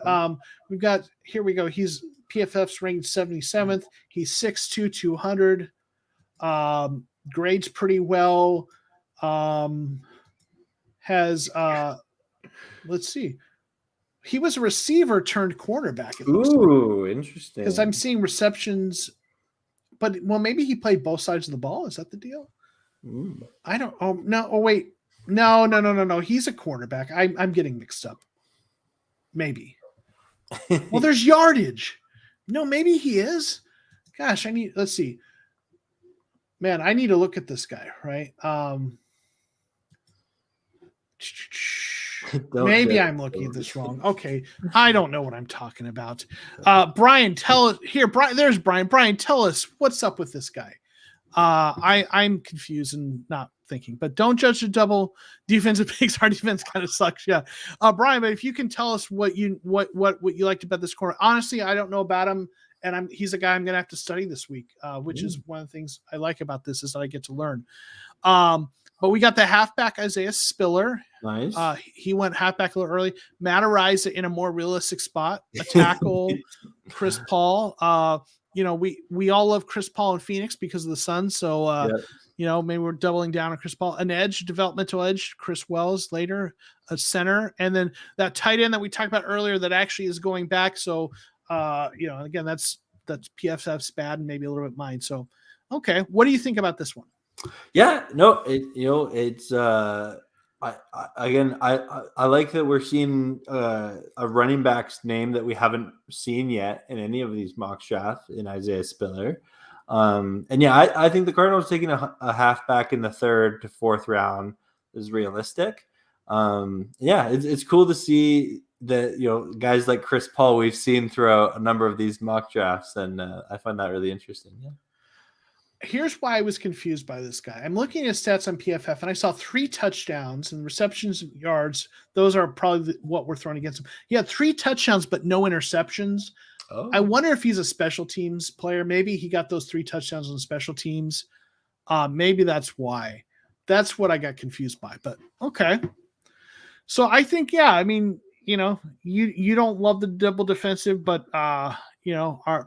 Speaker 1: we've got here we go. He's PFF's ranked 77th. He's 6'2", 200. Grades pretty well. Let's see. He was a receiver turned cornerback.
Speaker 2: Ooh, interesting.
Speaker 1: Because I'm seeing receptions, but maybe he played both sides of the ball. Is that the deal? I don't. Oh no. Oh wait. No. He's a cornerback. I'm getting mixed up. Maybe. Well, there's yardage. No, maybe he is. Gosh, let's see. Man, I need to look at this guy, right? Maybe I'm looking at this wrong. Okay, I don't know what I'm talking about. Brian, tell us here. Brian, there's Brian. Brian, tell us what's up with this guy. I'm confused and not thinking. But don't judge the double defensive picks. Our defense kind of sucks. Yeah, Brian. But if you can tell us what you liked about this corner. Honestly, I don't know about him, and he's a guy I'm going to have to study this week, which is one of the things I like about this is that I get to learn. But we got the halfback Isaiah Spiller.
Speaker 3: Nice.
Speaker 1: He went halfback a little early. Matt Araiza in a more realistic spot. A tackle, Chris Paul. We all love Chris Paul in Phoenix because of the Suns. So maybe we're doubling down on Chris Paul. An edge, developmental edge, Chris Wells later, a center, and then that tight end that we talked about earlier that actually is going back. So again, that's PFF's bad and maybe a little bit mine. So okay, what do you think about this one?
Speaker 3: Yeah, no, it's I like that we're seeing a running back's name that we haven't seen yet in any of these mock drafts in Isaiah Spiller. I think the Cardinals taking a halfback in the 3rd to 4th round is realistic. It's cool to see that, guys like Chris Paul we've seen throughout a number of these mock drafts, and I find that really interesting. Yeah.
Speaker 1: Here's why I was confused by this guy. I'm looking at stats on PFF, and I saw 3 touchdowns and receptions and yards. Those are probably what we're throwing against him. He had 3 touchdowns, but no interceptions. Oh. I wonder if he's a special teams player. Maybe he got those 3 touchdowns on special teams. Maybe that's why. That's what I got confused by. But okay. So I think, you don't love the double defensive, but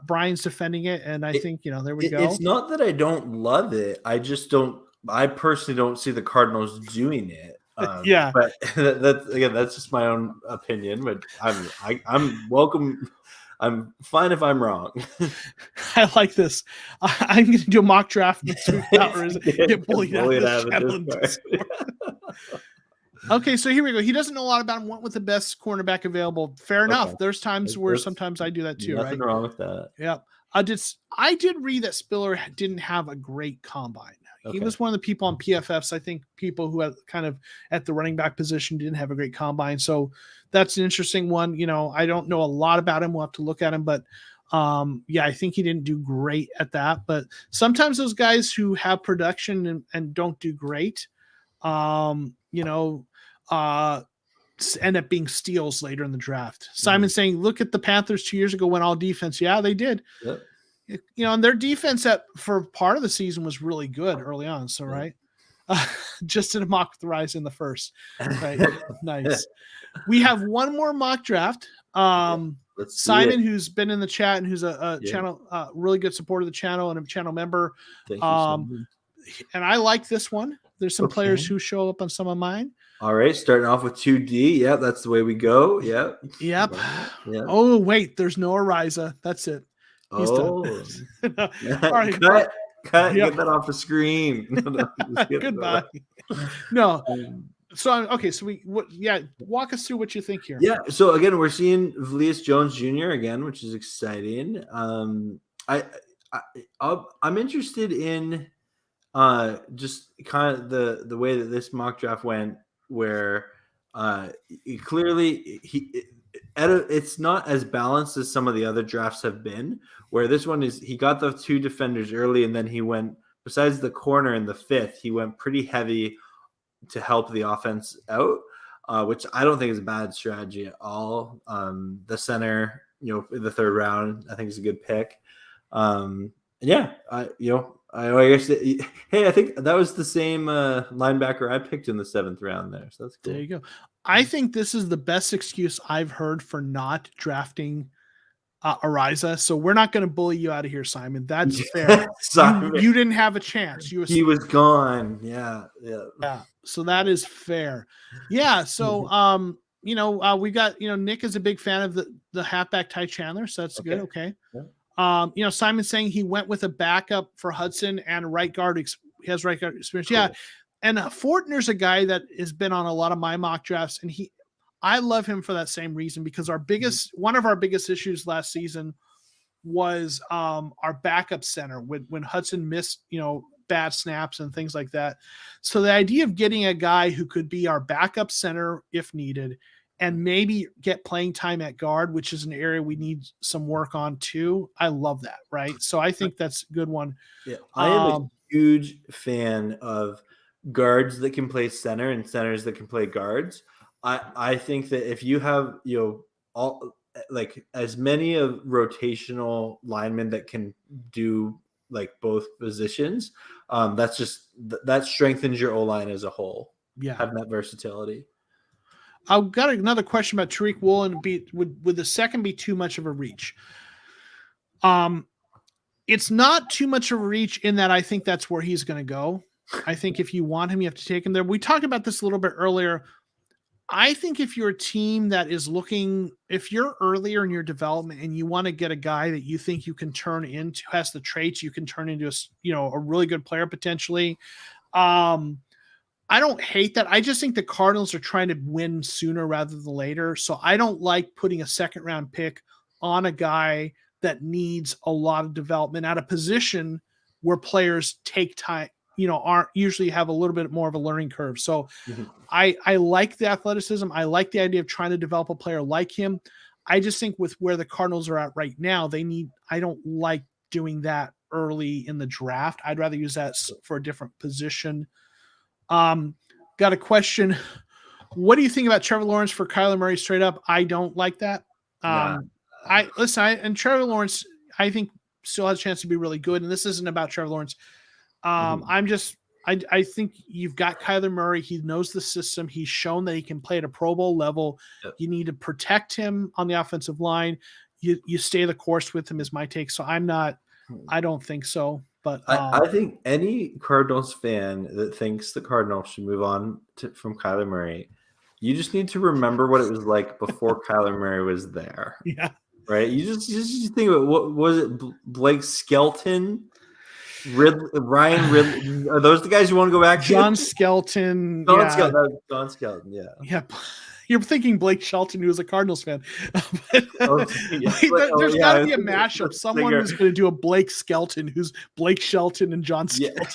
Speaker 1: Brian's defending it, and I think there we go.
Speaker 2: It's not that I don't love it. I just don't. I personally don't see the Cardinals doing it. But that's just my own opinion. But I'm welcome. I'm fine if I'm wrong.
Speaker 1: I like this. I'm going to do a mock draft next week. Get bullied out of the Okay, so here we go. He doesn't know a lot about him. Went with the best cornerback available. Fair enough. There's times where sometimes I do that too.
Speaker 3: Nothing wrong with that.
Speaker 1: Yeah. I did read that Spiller didn't have a great combine. Okay. He was one of the people on PFFs. I think people who had kind of at the running back position didn't have a great combine. So that's an interesting one. I don't know a lot about him. We'll have to look at him, but I think he didn't do great at that. But sometimes those guys who have production and don't do great, end up being steals later in the draft. Simon saying, look at the Panthers 2 years ago when all defense. Yeah, they did. Yep. And their defense for part of the season was really good early on. So, right. Just did a mock with the rise in the first. Right. Nice. We have one more mock draft. Simon, who's been in the chat and who's a channel, really good supporter of the channel and a channel member.
Speaker 3: Thank you so much.
Speaker 1: And I like this one. There's some players who show up on some of mine.
Speaker 2: All right, starting off with 2D. Yeah, that's the way we go. Yep.
Speaker 1: Yep. Oh, wait, there's no Ariza. That's it. He's done.
Speaker 2: All right. Get that off the screen.
Speaker 1: Goodbye. No. So okay, so walk us through what you think here.
Speaker 2: Yeah. So again, we're seeing Vlius Jones Jr. again, which is exciting. I'm interested in just kind of the way that this mock draft went, where it's not as balanced as some of the other drafts have been, where this one is he got the 2 defenders early, and then he went, besides the corner in the 5th, he went pretty heavy to help the offense out, which I don't think is a bad strategy at all. The center, in the 3rd round, I think is a good pick. I guess I think that was the same linebacker I picked in the 7th round there. So that's cool.
Speaker 1: There you go. I think this is the best excuse I've heard for not drafting Ariza. So we're not going to bully you out of here, Simon. That's fair. You didn't have a chance.
Speaker 2: He was gone. Yeah.
Speaker 1: So that is fair. Yeah. So we got Nick is a big fan of the halfback Ty Chandler, so that's good. Okay. Yeah. Simon's saying he went with a backup for Hudson and right guard. He has right guard experience. Cool. Yeah. And Fortner's a guy that has been on a lot of my mock drafts, and I love him for that same reason, because one of our biggest issues last season was our backup center when Hudson missed, bad snaps and things like that. So the idea of getting a guy who could be our backup center if needed, and maybe get playing time at guard, which is an area we need some work on too. I love that. Right. So I think that's a good one.
Speaker 2: Yeah. I am a huge fan of guards that can play center and centers that can play guards. I think that if you have, all like as many of rotational linemen that can do like both positions, that strengthens your O-line as a whole.
Speaker 1: Yeah.
Speaker 2: Having that versatility.
Speaker 1: I've got another question about Tariq Woolen. Would the 2nd be too much of a reach? It's not too much of a reach in that I think that's where he's going to go. I think if you want him, you have to take him there. We talked about this a little bit earlier. I think if you're a team that is if you're earlier in your development and you want to get a guy that you think you can turn into, has the traits you can turn into a really good player potentially. I don't hate that. I just think the Cardinals are trying to win sooner rather than later. So I don't like putting a 2nd round pick on a guy that needs a lot of development at a position where players take time, aren't usually have a little bit more of a learning curve. So I like the athleticism. I like the idea of trying to develop a player like him. I just think with where the Cardinals are at right now, I don't like doing that early in the draft. I'd rather use that for a different position. Got a question. What do you think about Trevor Lawrence for Kyler Murray straight up? I don't like that. And Trevor Lawrence, I think still has a chance to be really good. And this isn't about Trevor Lawrence. I think you've got Kyler Murray. He knows the system. He's shown that he can play at a Pro Bowl level. Yep. You need to protect him on the offensive line. You stay the course with him is my take. So I don't think so. But
Speaker 2: I think any Cardinals fan that thinks the Cardinals should move on from Kyler Murray, you just need to remember what it was like before Kyler Murray was there.
Speaker 1: Yeah.
Speaker 2: Right. You just think about what was it? Blake Skelton, Ryan Ridley. Are those the guys you want to go back to?
Speaker 1: John Skelton.
Speaker 2: John Skelton. Yeah.
Speaker 1: Yeah. You're thinking Blake Shelton, who was a Cardinals fan. There's got to be a mashup. Someone is going to do a Blake Skelton, who's Blake Shelton and John Skelton.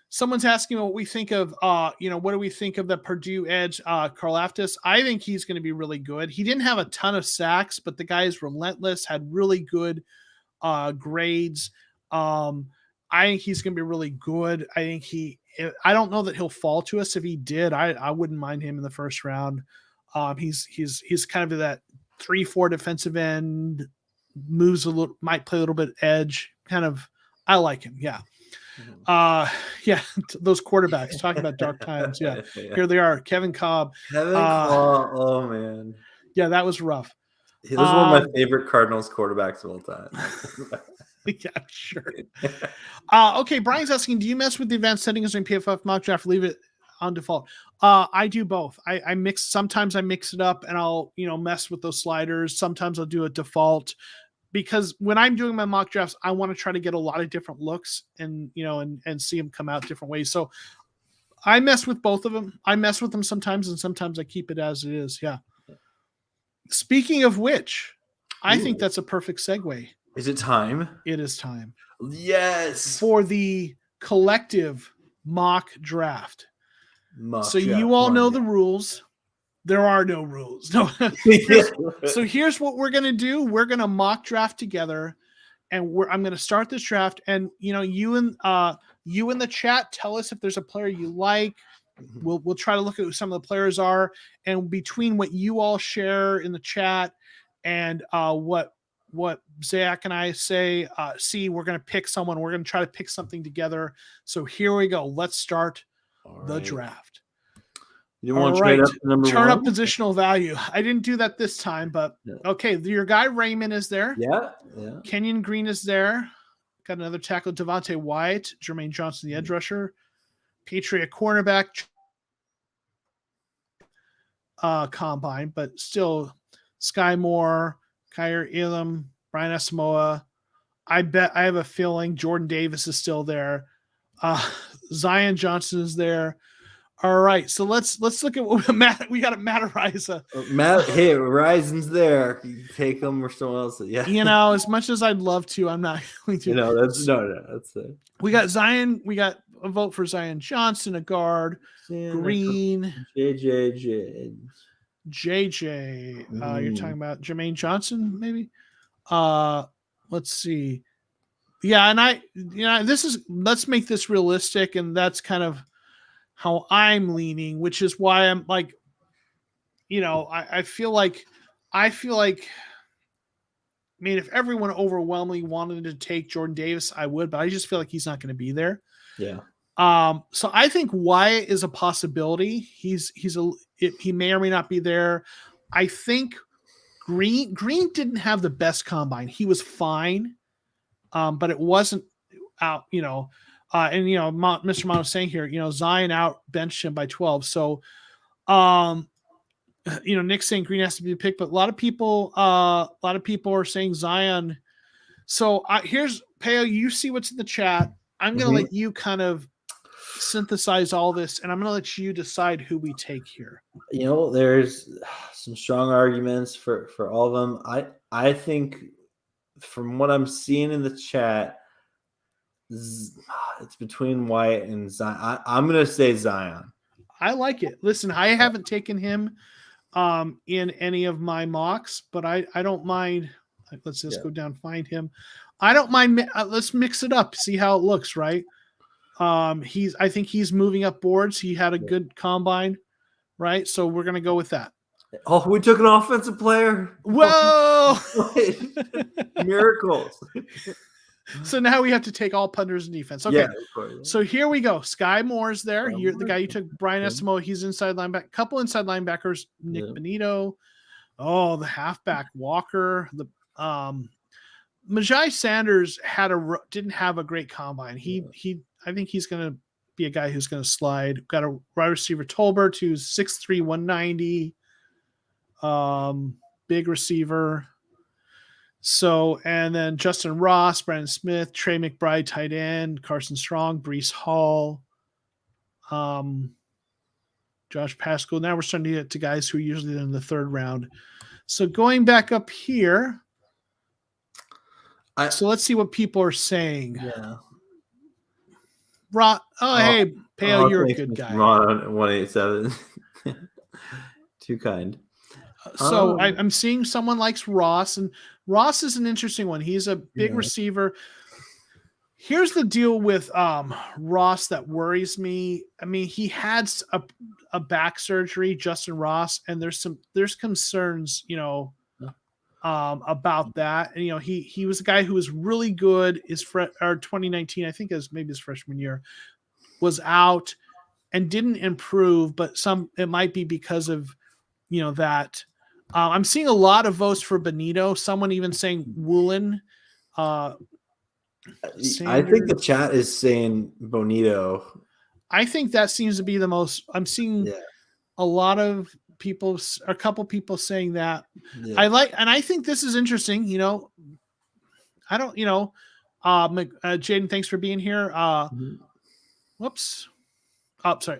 Speaker 1: Someone's asking what we think of, what do we think of the Purdue edge, Karlaftis? I think he's going to be really good. He didn't have a ton of sacks, but the guy is relentless, had really good grades. I think he's going to be really good. I don't know that he'll fall to us. If he did, I wouldn't mind him in the 1st round. He's kind of that 3-4 defensive end, moves a little, might play a little bit edge. Kind of, I like him. Yeah. Those quarterbacks talking about dark times. Yeah. Here they are. Kevin Cobb.
Speaker 2: Oh man.
Speaker 1: Yeah, that was rough.
Speaker 2: He was one of my favorite Cardinals quarterbacks of all time.
Speaker 1: Yeah, sure. Okay, Brian's asking, do you mess with the advanced settings during PFF mock draft? Leave it on default. I do both. I mix. Sometimes I mix it up, and I'll mess with those sliders. Sometimes I'll do a default, because when I'm doing my mock drafts, I want to try to get a lot of different looks and see them come out different ways. So I mess with both of them. I mess with them sometimes, and sometimes I keep it as it is. Yeah. Speaking of which, I think that's a perfect segue.
Speaker 2: Is it time?
Speaker 1: It is time.
Speaker 2: Yes.
Speaker 1: For the collective mock draft. So you all know the rules. There are no rules. No. So here's what we're going to do. We're going to mock draft together, and I'm going to start this draft. And you in the chat, tell us if there's a player you like. We'll try to look at who some of the players are, and between what you all share in the chat and what Zach and I say, we're going to pick someone. We're going to try to pick something together. So here we go. Let's start the draft.
Speaker 3: You want to trade up number
Speaker 1: Turn
Speaker 3: 1?
Speaker 1: up positional value. I didn't do that this time, but okay. Your guy Raymond is there.
Speaker 3: Yeah.
Speaker 1: Kenyon Green is there. Got another tackle, Devontae Wyatt, Jermaine Johnson, the edge rusher, Patriot cornerback, combine, but still Sky Moore, Kyer Elam, Brian Asamoah. I have a feeling Jordan Davis is still there. Zion Johnson is there. All right, so let's look at what we got. Matt Ariza.
Speaker 3: Hey, Horizon's there. You take them or someone else. Yeah.
Speaker 1: As much as I'd love to, I'm not going to.
Speaker 3: That's it.
Speaker 1: We got Zion. We got a vote for Zion Johnson, a guard. Green.
Speaker 3: JJ.
Speaker 1: You're talking about Jermaine Johnson, maybe? Let's see. Yeah, and let's make this realistic, and that's kind of how I'm leaning, which is why I'm like, I feel like, if everyone overwhelmingly wanted to take Jordan Davis, I would, but I just feel like he's not going to be there.
Speaker 3: Yeah.
Speaker 1: So I think Wyatt is a possibility. He may or may not be there. I think Green didn't have the best combine. He was fine, but it wasn't out. Mr. Mon was saying here, Zion out benched him by 12. So, Nick's saying Green has to be picked, but a lot of people are saying Zion. So here's Peo. You see what's in the chat. I'm going to let you kind of synthesize all this, and I'm going to let you decide who we take here.
Speaker 3: There's some strong arguments for all of them. I think from what I'm seeing in the chat, it's between Wyatt and Zion. I'm going to say Zion.
Speaker 1: I like it. Listen, I haven't taken him in any of my mocks, but I don't mind. Let's just go down, find him. I don't mind. Let's mix it up, see how it looks, right? I think he's moving up boards. He had a good combine, right? So we're going to go with that.
Speaker 3: Oh, we took an offensive player.
Speaker 1: Whoa!
Speaker 3: Miracles.
Speaker 1: So now we have to take all punters and defense. Okay. So here we go. Sky Moore's there. The guy you took, Brian Asamoah, he's inside linebacker. Couple inside linebackers, Nick Benito. Oh, the halfback Walker. The Majai Sanders didn't have a great combine. I think he's going to be a guy who's going to slide. Got a wide receiver Tolbert, who's 6'3", 190. Big receiver. So, and then Justin Ross, Brandon Smith, Trey McBride, tight end, Carson Strong, Breece Hall, Josh Pascal. Now we're starting to get to guys who are usually in the third round. So going back up here. So let's see what people are saying.
Speaker 3: Yeah.
Speaker 1: Hey, Peo, you're a good guy.
Speaker 3: Ron 187. Too kind.
Speaker 1: So I'm seeing someone likes Ross, and Ross is an interesting one. He's a big receiver. Here's the deal with Ross that worries me. I mean, he had a back surgery, Justin Ross, and there's concerns, about that. And he was a guy who was really good. 2019, I think, maybe his freshman year, was out and didn't improve. But it might be because of that. I'm seeing a lot of votes for Benito. Someone even saying Woolen.
Speaker 3: I think the chat is saying Bonito.
Speaker 1: I think that seems to be the most. I'm seeing a lot of people, a couple people saying that.
Speaker 2: Yeah.
Speaker 1: I think this is interesting. I don't, Jaden, thanks for being here. Whoops. Oh, sorry.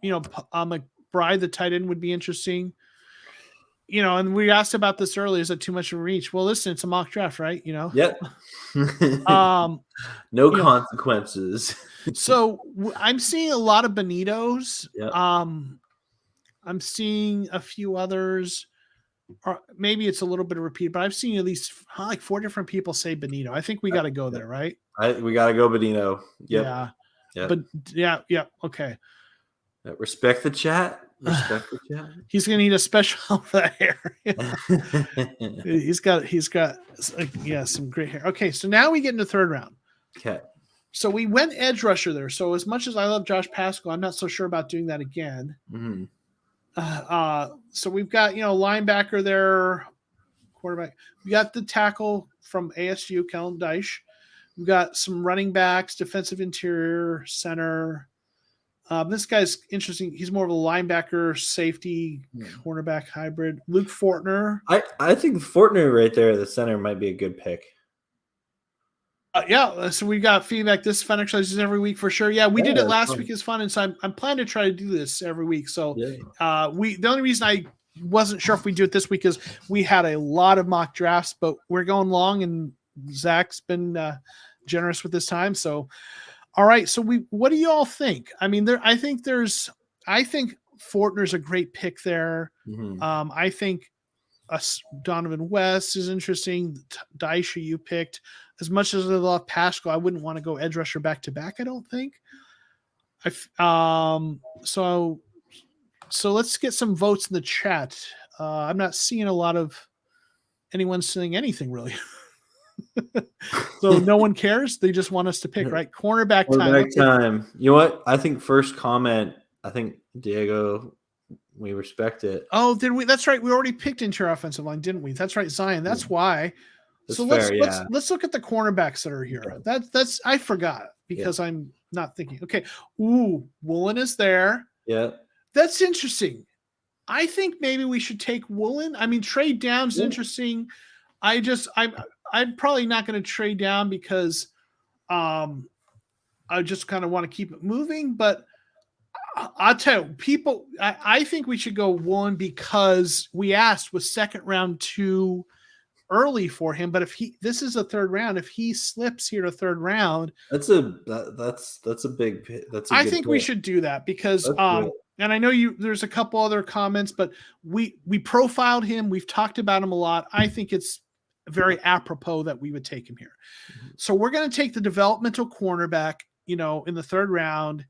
Speaker 1: McBride, the tight end, would be interesting. And we asked about this earlier. Is it too much of a reach? Well, listen, it's a mock draft, right?
Speaker 2: Yep. No consequences.
Speaker 1: So I'm seeing a lot of Benitos.
Speaker 2: Yep.
Speaker 1: I'm seeing a few others. Or maybe it's a little bit of repeat, but I've seen at least like 4 different people say Benito. I think we got to go there, right?
Speaker 2: We got to go Benito. Yep.
Speaker 1: Yeah.
Speaker 2: Yep.
Speaker 1: But yeah. Okay.
Speaker 2: Respect the chat. Respect the chat.
Speaker 1: He's gonna need a special for that hair. he's got some great hair. Okay, so now we get into 3rd round.
Speaker 2: Okay.
Speaker 1: So we went edge rusher there. So as much as I love Josh Pascal, I'm not so sure about doing that again.
Speaker 2: Mm-hmm.
Speaker 1: So we've got linebacker there, quarterback. We got the tackle from ASU, Kellen Deich. We've got some running backs, defensive interior, center. This guy's interesting. He's more of a linebacker, safety, cornerback hybrid. Luke Fortner.
Speaker 3: I think Fortner right there at the center might be a good pick.
Speaker 1: So we got feedback. This fun exercises every week for sure. Yeah, we did it last week. It's fun, and so I'm planning to try to do this every week. So the only reason I wasn't sure if we do it this week is we had a lot of mock drafts, but we're going long, and Zach's been generous with this time. So, all right. So what do you all think? I mean, I think Fortner's a great pick there.
Speaker 2: Mm-hmm.
Speaker 1: I think Donovan West is interesting. Daisha you picked. As much as I love Pascal, I wouldn't want to go edge rusher back to back. I don't think. So let's get some votes in the chat. I'm not seeing a lot of anyone saying anything really. So no one cares. They just want us to pick, right? Cornerback
Speaker 3: time. You know what? I think first comment. I think Diego. We respect it.
Speaker 1: Oh, did we? That's right. We already picked interior offensive line, didn't we? That's right, Zion. That's why.
Speaker 3: That's
Speaker 1: let's look at the cornerbacks that are here. That's I forgot because I'm not thinking. Okay. Woolen is there.
Speaker 3: Yeah.
Speaker 1: That's interesting. I think maybe we should take Woolen. I mean, trade down is interesting. I'm probably not going to trade down because I just kind of want to keep it moving, but I'll tell you, people, I think we should go Woolen because we asked was 2nd round too early for him. But if this is a 3rd round, if he slips here to 3rd round,
Speaker 3: that's a big.
Speaker 1: I think we should do that because and I know there's a couple other comments, but we profiled him. We've talked about him a lot. I think it's very apropos that we would take him here. So we're going to take the developmental cornerback, in the 3rd round,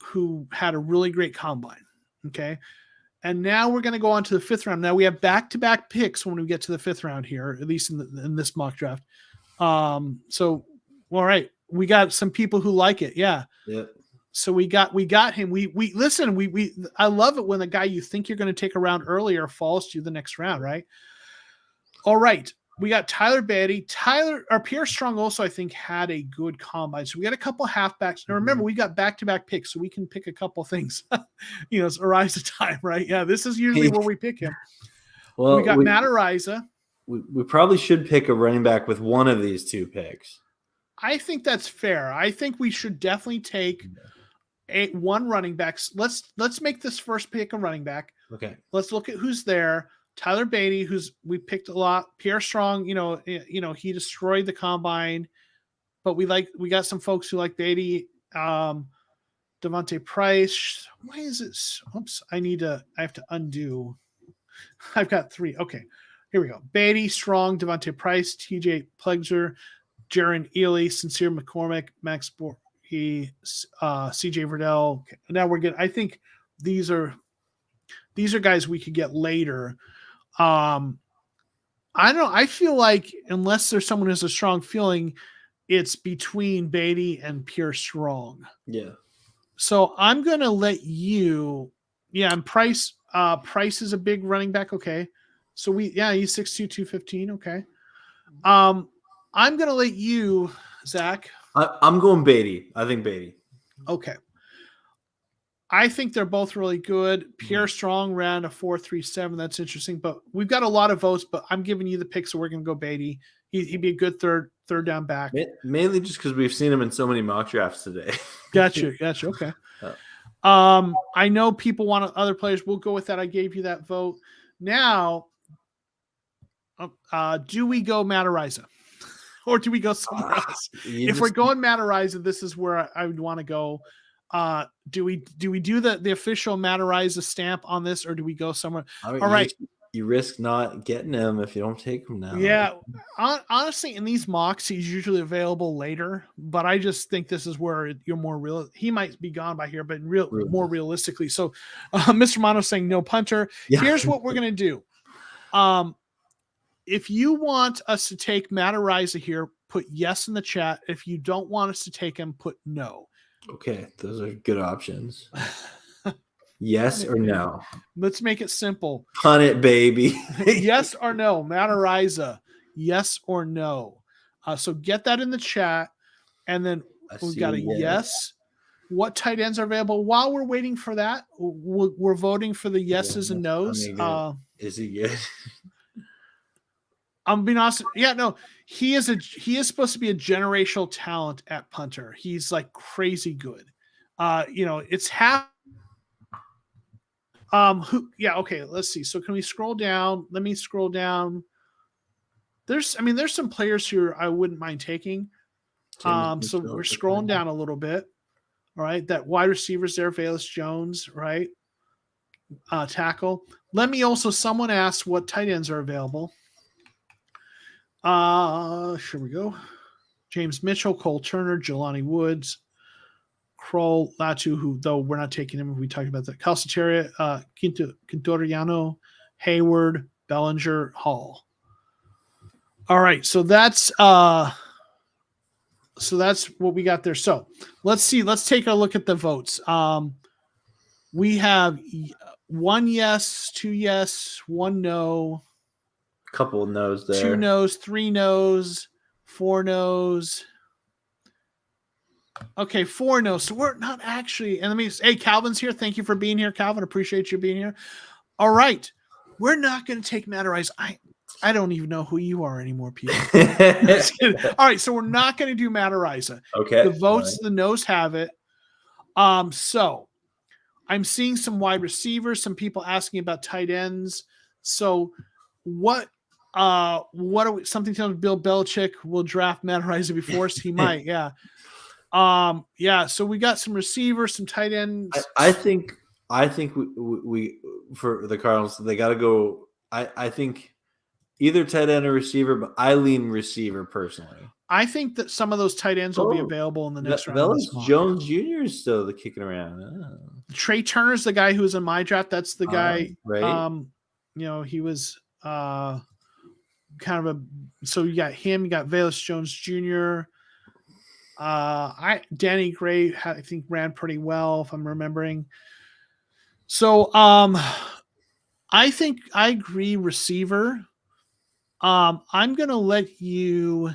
Speaker 1: who had a really great combine. Okay. And now we're going to go on to the 5th round. Now we have back-to-back picks when we get to the 5th round here, at least in this mock draft. So, all right, we got some people who like it. Yeah. So we got him. We listen, I love it when the guy you think you're going to take a round earlier falls to you the next round. Right. All right. We got Tyler Beatty. Pierre Strong also, I think, had a good combine. So we got a couple halfbacks. Now remember, we got back-to-back picks, so we can pick a couple things. It's Ariza time, right? Yeah, this is usually where we pick him. Well, we got Matt Ariza.
Speaker 3: We probably should pick a running back with one of these 2 picks.
Speaker 1: I think that's fair. I think we should definitely take one running back. Let's make this first pick a running back.
Speaker 3: Okay.
Speaker 1: Let's look at who's there. Tyler Beatty, we picked a lot. Pierre Strong, he destroyed the combine, but we got some folks who like Beatty. Devontae Price. Why is it? Oops, I have to undo. I've got 3. Okay, here we go. Beatty, Strong, Devontae Price, TJ Plegzer, Jaron Ely, Sincere McCormick, Max Borky, CJ Verdell. Okay. Now we're getting. I think these are guys we could get later. I don't know. I feel like unless there's someone who has a strong feeling, it's between Beatty and Pierre Strong.
Speaker 3: Yeah.
Speaker 1: So I'm going to let you, and Price is a big running back. Okay. So he's 6'2", 215. Okay. I'm going to let you, Zach.
Speaker 3: I'm going Beatty. I think Beatty.
Speaker 1: Okay. I think they're both really good. Pierre Strong ran a 4.37. That's interesting, but we've got a lot of votes. But I'm giving you the pick, so we're going to go Beatty. He'd be a good third down back.
Speaker 2: Mainly just because we've seen him in so many mock drafts today.
Speaker 1: Gotcha. Okay. I know people want other players. We'll go with that. I gave you that vote. Now, do we go Matt Araiza? Or do we go somewhere else? If we're going Matt Araiza, this is where I would want to go. Do we do the official Matt Araiza stamp on this, or do we go somewhere?
Speaker 3: I mean,
Speaker 1: all right.
Speaker 3: You risk not getting him if you don't take him now.
Speaker 1: Yeah. Honestly, in these mocks, he's usually available later, but I just think this is where you're more real. He might be gone by here, but more realistically. So Mr. Mono saying no punter. Yeah. Here's what we're going to do. If you want us to take Matt Araiza here, put yes in the chat. If you don't want us to take him, put no.
Speaker 3: Okay, those are good options. Yes or no?
Speaker 1: Let's make it simple.
Speaker 3: Punt it, baby.
Speaker 1: Yes or no, Matt Araiza. Yes or no. So get that in the chat, and then we've got a yes. What tight ends are available? While we're waiting for that, we're voting for the yeses and nos.
Speaker 3: Is he good?
Speaker 1: I'm being honest. Yeah, no, he is supposed to be a generational talent at punter. He's like crazy good. It's half. Okay, let's see. So can we scroll down? Let me scroll down. There's some players here I wouldn't mind taking. So we're scrolling down a little bit. All right, that wide receiver's there, Velus Jones, right? Tackle. Someone asked what tight ends are available. Here we go. James Mitchell, Cole Turner, Jelani Woods, Kroll, Latu, who though we're not taking him. We talked about that. Calcaterra, Quintoriano, Hayward, Bellinger, Hall. All right, so that's what we got there. So let's see. Let's take a look at the votes. We have 1 yes, 2 yes, 1 no.
Speaker 3: Couple of no's there.
Speaker 1: 2 no's, 3 no's, 4 no's. Okay, 4 no's. So we're not actually. And hey, Calvin's here. Thank you for being here, Calvin. Appreciate you being here. All right, we're not going to take Matt Araiza. I don't even know who you are anymore, people. All right, so we're not going to do Matt Araiza.
Speaker 2: Okay.
Speaker 1: The votes, the no's have it. So I'm seeing some wide receivers. Some people asking about tight ends. So what are we? Something tells me Bill Belichick will draft Matt Araiza before us. He might, yeah. So we got some receivers, some tight ends.
Speaker 3: I think we for the Cardinals, they got to go. I think either tight end or receiver, but I lean receiver personally.
Speaker 1: I think that some of those tight ends will be available in the next round.
Speaker 3: Velus Jones Jr. is still kicking around.
Speaker 1: Trey Turner's the guy who was in my draft. That's the guy.
Speaker 3: Right.
Speaker 1: He was kind of so you got him, you got Velus Jones Jr. Danny Gray, I think, ran pretty well, if I'm remembering. So I think I agree receiver. I'm gonna let you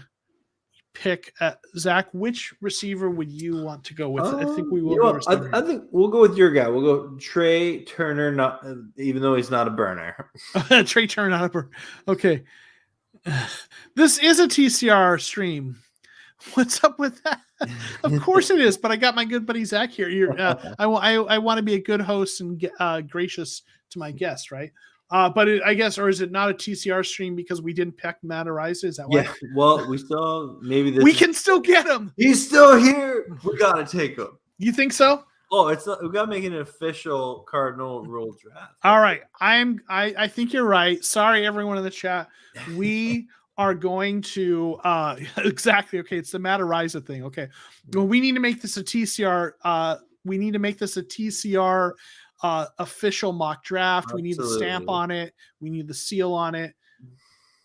Speaker 1: pick Zach. Which receiver would you want to go with? I think we will.
Speaker 3: I think we'll go with your guy. We'll go Trey Turner, not even though he's not a burner.
Speaker 1: Trey Turner, not a burner. Okay. This is a TCR stream. What's up with that? Of course it is, but I got my good buddy Zach here. I want to be a good host and gracious to my guests, right? But I guess, or is it not a TCR stream because we didn't pick Matt Araiza? Is that why?
Speaker 3: Yeah. Well, we still
Speaker 1: we can still get him.
Speaker 2: He's still here. We gotta take him.
Speaker 1: You think so?
Speaker 2: Oh, it's not, we gotta make an official Cardinal rule draft.
Speaker 1: All right, I think you're right. Sorry, everyone in the chat. We are going to exactly. Okay, it's the Matt Araiza thing. Okay, well, we need to make this a TCR. We need to make this a TCR official mock draft.
Speaker 2: Absolutely.
Speaker 1: We need the stamp on it. We need the seal on it.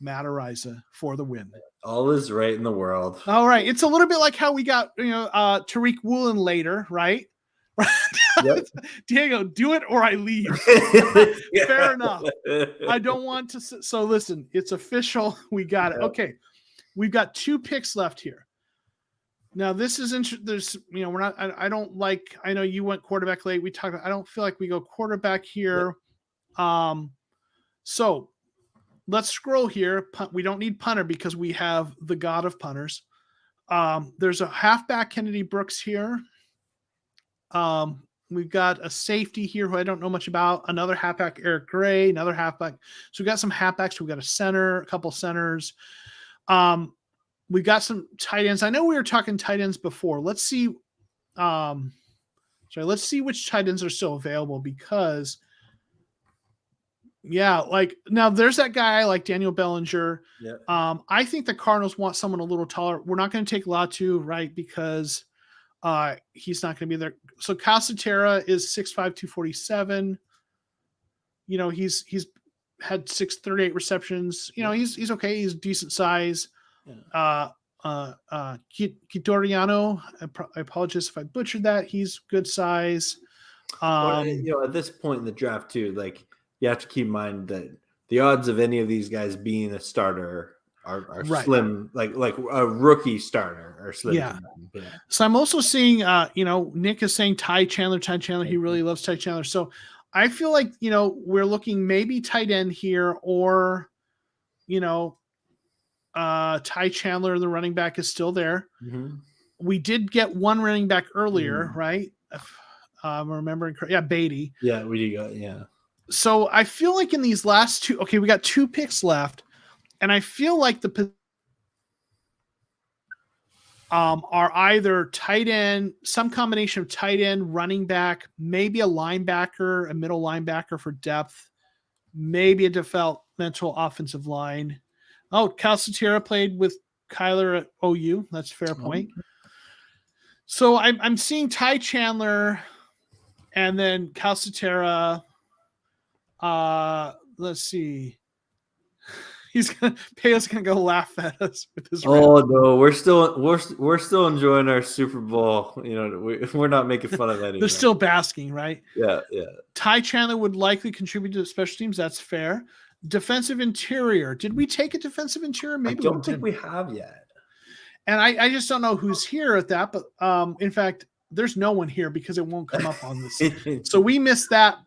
Speaker 1: Matt Araiza for the win.
Speaker 2: All is right in the world.
Speaker 1: All right, it's a little bit like how we got Tariq Woolen later, right? Yep. Diego, do it or I leave. Yeah. Fair enough. I don't want to. So listen, it's official. We got it. Okay. We've got 2 picks left here. Now this is interesting. There's, we're not. I don't like. I know you went quarterback late. We talked about. I don't feel like we go quarterback here. Yep. So let's scroll here. We don't need punter because we have the god of punters. There's a halfback Kennedy Brooks here. We've got a safety here who I don't know much about. Another halfback, Eric Gray. Another halfback. So we've got some halfbacks. We've got a center, a couple centers. We've got some tight ends. I know we were talking tight ends before. Let's see. Let's see which tight ends are still available because, like now there's that guy like Daniel Bellinger. Yeah. I think the Cardinals want someone a little taller. We're not going to take Latu, right? Because he's not going to be there. So Casatera is 6'5", 247. He's had 638 receptions. He's okay. He's decent size. Yeah. Kitoriano, I apologize if I butchered that. He's good size.
Speaker 3: At this point in the draft too, like you have to keep in mind that the odds of any of these guys being a starter are right. Slim, like a rookie starter are slim.
Speaker 1: Yeah. So I'm also seeing, Nick is saying Ty Chandler. He really loves Ty Chandler. So I feel like, we're looking maybe tight end here or, Ty Chandler, the running back, is still there. Mm-hmm. We did get one running back earlier, right? I'm remembering. Yeah, Beatty.
Speaker 3: Yeah, we got,
Speaker 1: So I feel like in these last two, we got 2 picks left, and I feel like the are either tight end, some combination of tight end, running back, maybe a linebacker, a middle linebacker for depth, maybe a developmental offensive line. Oh, Calcaterra played with Kyler at OU. That's a fair point. So I'm seeing Ty Chandler and then Calcaterra. Let's see. Payo's gonna go laugh at us with his.
Speaker 3: Oh no, we're still enjoying our Super Bowl. We're not making fun of that.
Speaker 1: They're still basking, right?
Speaker 3: Yeah.
Speaker 1: Ty Chandler would likely contribute to the special teams. That's fair. Defensive interior. Did we take a defensive interior? Maybe
Speaker 3: I don't think we have yet.
Speaker 1: And I just don't know who's here at that. But in fact, there's no one here because it won't come up on this. So we missed that.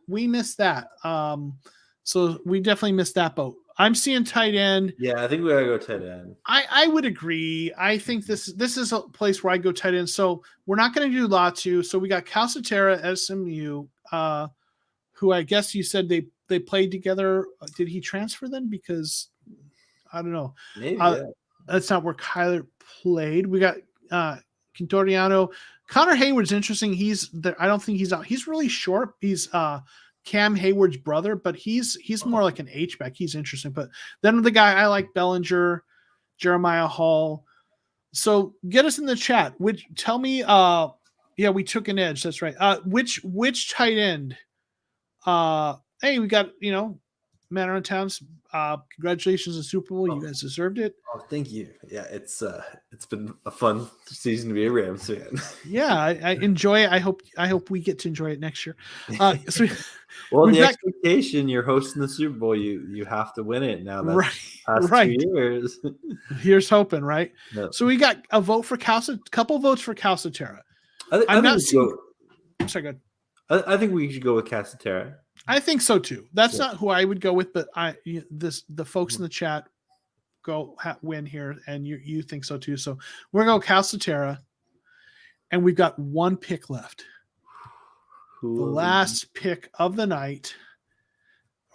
Speaker 1: So we definitely missed that boat. I'm seeing tight end.
Speaker 3: Yeah, I think we gotta go tight end.
Speaker 1: I would agree. I think this is a place where I go tight end. So we're not going to do Latu. So we got Calcaterra at SMU, who I guess you said they played together. Did he transfer then? Because I don't know.
Speaker 3: Maybe
Speaker 1: that's not where Kyler played. We got Quintoriano. Connor Hayward's interesting. He's there. I don't think he's out. He's really short. He's Cam Hayward's brother, but he's more like an H-back. He's interesting. But then the guy I like, Bellinger, Jeremiah Hall. So get us in the chat. Tell me, we took an edge. That's right. Which tight end? Hey, we got, Man Around Towns. Congratulations on the Super Bowl. You guys deserved it.
Speaker 3: Oh, thank you. Yeah, it's been a fun season to be a Rams fan.
Speaker 1: Yeah, I enjoy it. I hope we get to enjoy it next year.
Speaker 3: Well, the expectation, you're hosting the Super Bowl, you have to win it now. That's right. 2 years.
Speaker 1: Here's hoping, right?
Speaker 3: No.
Speaker 1: So we got a vote for couple votes for Calcaterra.
Speaker 3: I'm sorry,
Speaker 1: good.
Speaker 3: I think we should go with Calcaterra.
Speaker 1: I think so too. That's not who I would go with, but the folks in the chat win here, and you think so too. So we're gonna go Calcaterra, and we've got 1 pick left. The last pick of the night.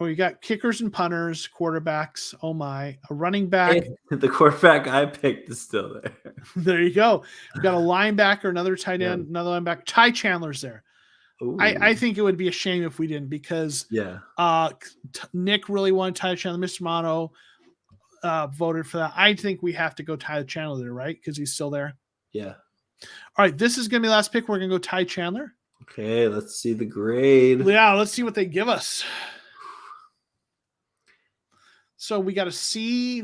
Speaker 1: We got kickers and punters, quarterbacks. Oh my, a running back.
Speaker 3: Hey, the quarterback I picked is still there.
Speaker 1: There you go. We've got a linebacker, another tight end, another linebacker. Ty Chandler's there. I think it would be a shame if we didn't because Nick really wanted Ty Chandler. Mr. Mono voted for that. I think we have to go Ty Chandler there, right? Because he's still there.
Speaker 3: Yeah.
Speaker 1: All right, this is going to be the last pick. We're going to go Ty Chandler.
Speaker 3: Okay, let's see the grade.
Speaker 1: Yeah, let's see what they give us. So we got a C,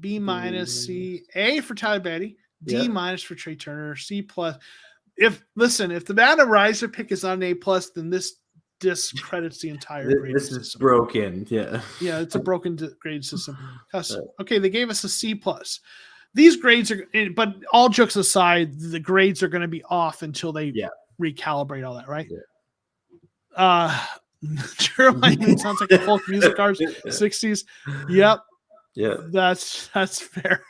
Speaker 1: B minus, C, A for Tyler Beatty, D minus for Trey Turner, C plus. If the Matt Riser pick is on an A+, then this discredits the entire grading system.
Speaker 3: This is broken. Yeah.
Speaker 1: Yeah, it's a broken grade system. Okay, they gave us a C+. these grades are, but all jokes aside, the grades are going to be off until they recalibrate all that, right? Jeremiah Moon sounds like a folk music artist, 60s. Yep.
Speaker 2: Yeah.
Speaker 1: That's fair.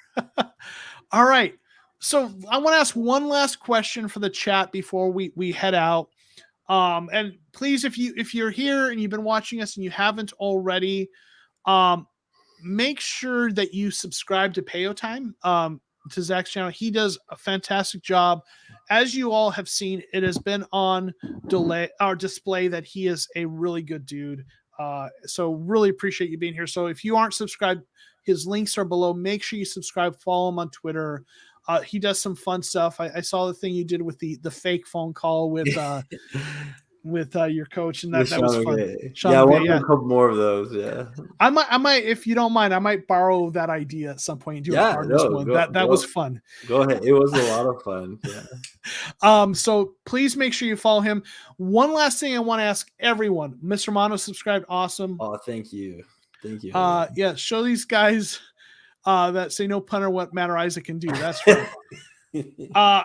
Speaker 1: All right. So I want to ask one last question for the chat before we head out. And please, if you're here and you've been watching us and you haven't already, make sure that you subscribe to Payo Time, to Zach's channel. He does a fantastic job. As you all have seen, it has been on display that he is a really good dude. So really appreciate you being here. So if you aren't subscribed, his links are below. Make sure you subscribe, follow him on Twitter. He does some fun stuff. I saw the thing you did with the fake phone call with your coach, and that was fun.
Speaker 2: I want a couple more of those. Yeah,
Speaker 1: I might, if you don't mind, I might borrow that idea at some point and do a Cardinals one. That was fun.
Speaker 2: Go ahead. It was a lot of fun. Yeah.
Speaker 1: So please make sure you follow him. One last thing I want to ask everyone. Mr. Mono subscribed. Awesome.
Speaker 2: Oh, thank you. Thank you.
Speaker 1: Yeah, show these guys that say no punter what Matt or Isaac can do. That's right.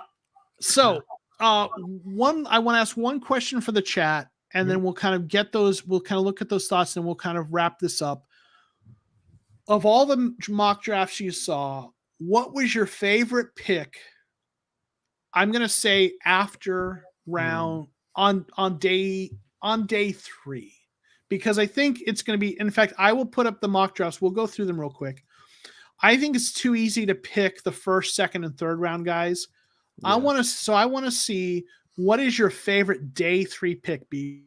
Speaker 1: So I want to ask one question for the chat, and then we'll kind of get those. We'll kind of look at those thoughts, and we'll kind of wrap this up. Of all the mock drafts you saw, what was your favorite pick? I'm going to say after round on day 3, because I think it's going to be. In fact, I will put up the mock drafts. We'll go through them real quick. I think it's too easy to pick the first, second, and third round guys. Yeah. I want to see, what is your favorite day 3 pick be?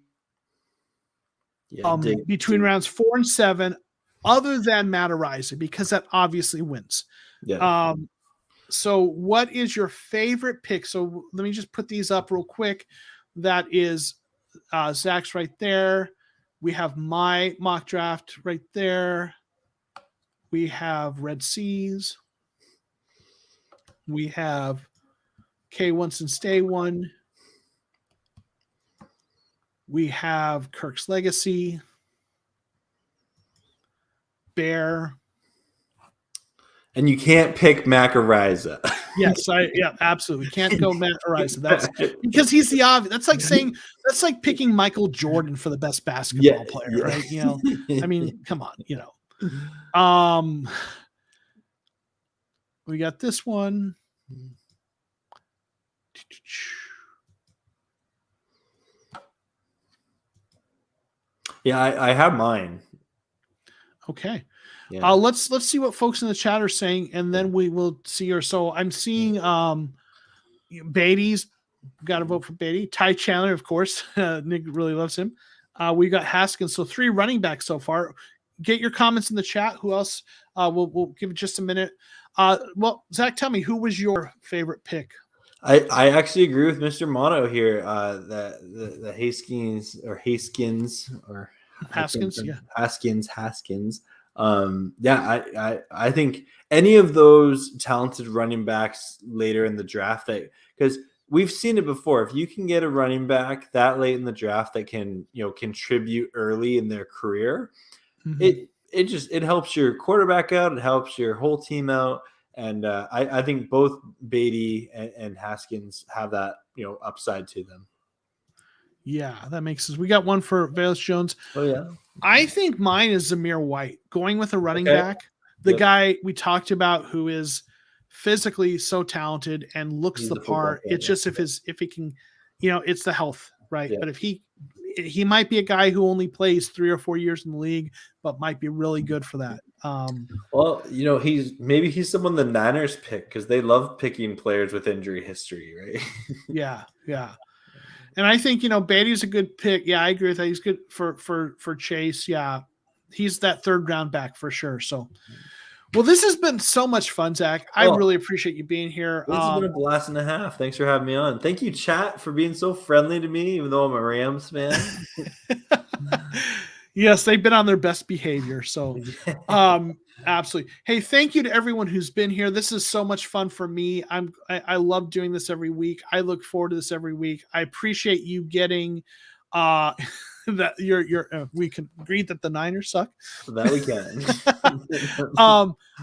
Speaker 1: Between rounds 4 and 7, other than Matt Araiza, because that obviously wins.
Speaker 2: Yeah.
Speaker 1: So what is your favorite pick? So let me just put these up real quick. That is Zach's right there. We have my mock draft right there. We have Red Seas. We have K Once and Stay One. We have Kirk's Legacy. Bear.
Speaker 2: And you can't pick Mac Araiza.
Speaker 1: Yes, absolutely. Can't go Matt Araiza. That's because he's the obvious. That's like picking Michael Jordan for the best basketball player, right? You know, I mean, come on, you know. We got this one.
Speaker 2: Yeah, I have mine.
Speaker 1: Okay. Yeah. Let's see what folks in the chat are saying, and then we will see her. So I'm seeing Beatty's got to vote for Beatty. Ty Chandler, of course. Nick really loves him. We got Haskins. So 3 running backs so far. Get your comments in the chat. Who else? We'll give it just a minute. Well, Zach, tell me, who was your favorite pick?
Speaker 2: I actually agree with Mr. Mono here. The Haskins or Haskins. I think any of those talented running backs later in the draft, because we've seen it before. If you can get a running back that late in the draft that can, contribute early in their career, it helps your quarterback out. It helps your whole team out. And I think both Beatty and Haskins have that, upside to them.
Speaker 1: Yeah, that makes sense. We got one for Velus Jones.
Speaker 2: Oh, yeah.
Speaker 1: I think mine is Zamir White, going with a running back. The guy we talked about who is physically so talented and looks the part. It's just if he can, it's the health, right? Yeah. But if he might be a guy who only plays 3 or 4 years in the league, but might be really good for that.
Speaker 2: Well, he's someone the Niners pick because they love picking players with injury history, right?
Speaker 1: Yeah. And I think, Beatty's a good pick. Yeah, I agree with that. He's good for Chase. Yeah, he's that 3rd round back for sure. So, well, this has been so much fun, Zach. I really appreciate you being here.
Speaker 2: This has been a blast and a half. Thanks for having me on. Thank you, chat, for being so friendly to me, even though I'm a Rams fan.
Speaker 1: Yes, they've been on their best behavior. So, absolutely. Hey, thank you to everyone who's been here. This is so much fun for me. I love doing this every week. I look forward to this every week. I appreciate you getting that we can agree that the Niners suck.
Speaker 2: That we can.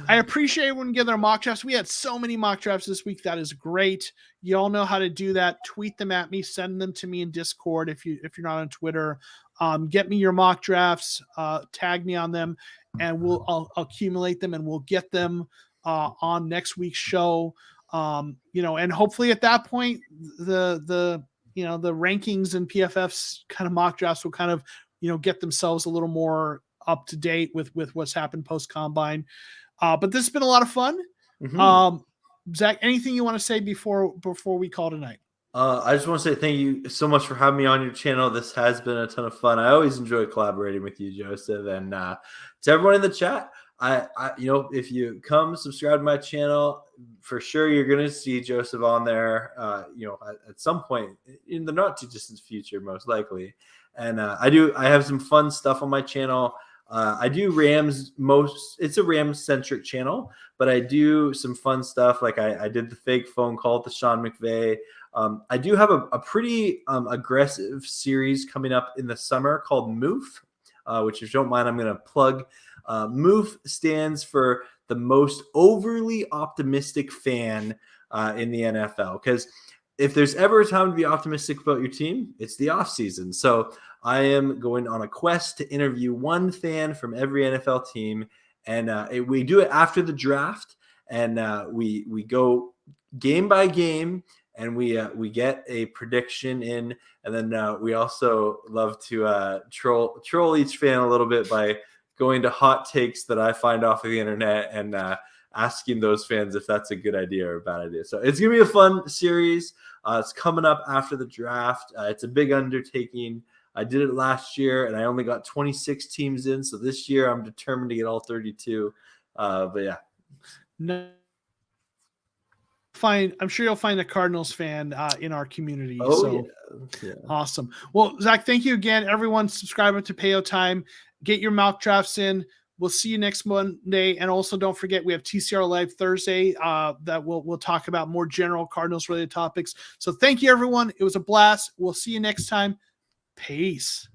Speaker 1: I appreciate everyone getting their mock drafts. We had so many mock drafts this week. That is great. You all know how to do that. Tweet them at me. Send them to me in Discord if you're not on Twitter. Get me your mock drafts. Tag me on them, and I'll accumulate them, and we'll get them on next week's show. And hopefully at that point, the rankings and PFF's kind of mock drafts will kind of, get themselves a little more up to date with what's happened post combine. But this has been a lot of fun. Mm-hmm. Zach, anything you want to say before we call tonight?
Speaker 2: I just want to say thank you so much for having me on your channel. This has been a ton of fun. I always enjoy collaborating with you, Joseph, and to everyone in the chat. I if you come subscribe to my channel, for sure you're going to see Joseph on there, at some point in the not too distant future, most likely. And I have some fun stuff on my channel. I do it's a Rams centric channel, but I do some fun stuff. Like I did the fake phone call to Sean McVay. I do have a pretty aggressive series coming up in the summer called MOOF, which if you don't mind, I'm going to plug. MOOF stands for the most overly optimistic fan in the NFL. Because if there's ever a time to be optimistic about your team, it's the offseason. So I am going on a quest to interview one fan from every NFL team. And we do it after the draft. And we go game by game. And we get a prediction in. And then we also love to troll each fan a little bit by going to hot takes that I find off of the internet and asking those fans if that's a good idea or a bad idea. So it's going to be a fun series. It's coming up after the draft. It's a big undertaking. I did it last year, and I only got 26 teams in. So this year, I'm determined to get all 32. But yeah.
Speaker 1: No. I'm sure you'll find a Cardinals fan in our community.
Speaker 2: Oh,
Speaker 1: so
Speaker 2: yeah.
Speaker 1: Awesome. Well, Zach, thank you again. Everyone, subscribe to Payo Time. Get your mock drafts in. We'll see you next Monday. And also don't forget, we have TCR Live Thursday that we'll talk about more general Cardinals related topics. So thank you, everyone. It was a blast. We'll see you next time. Peace.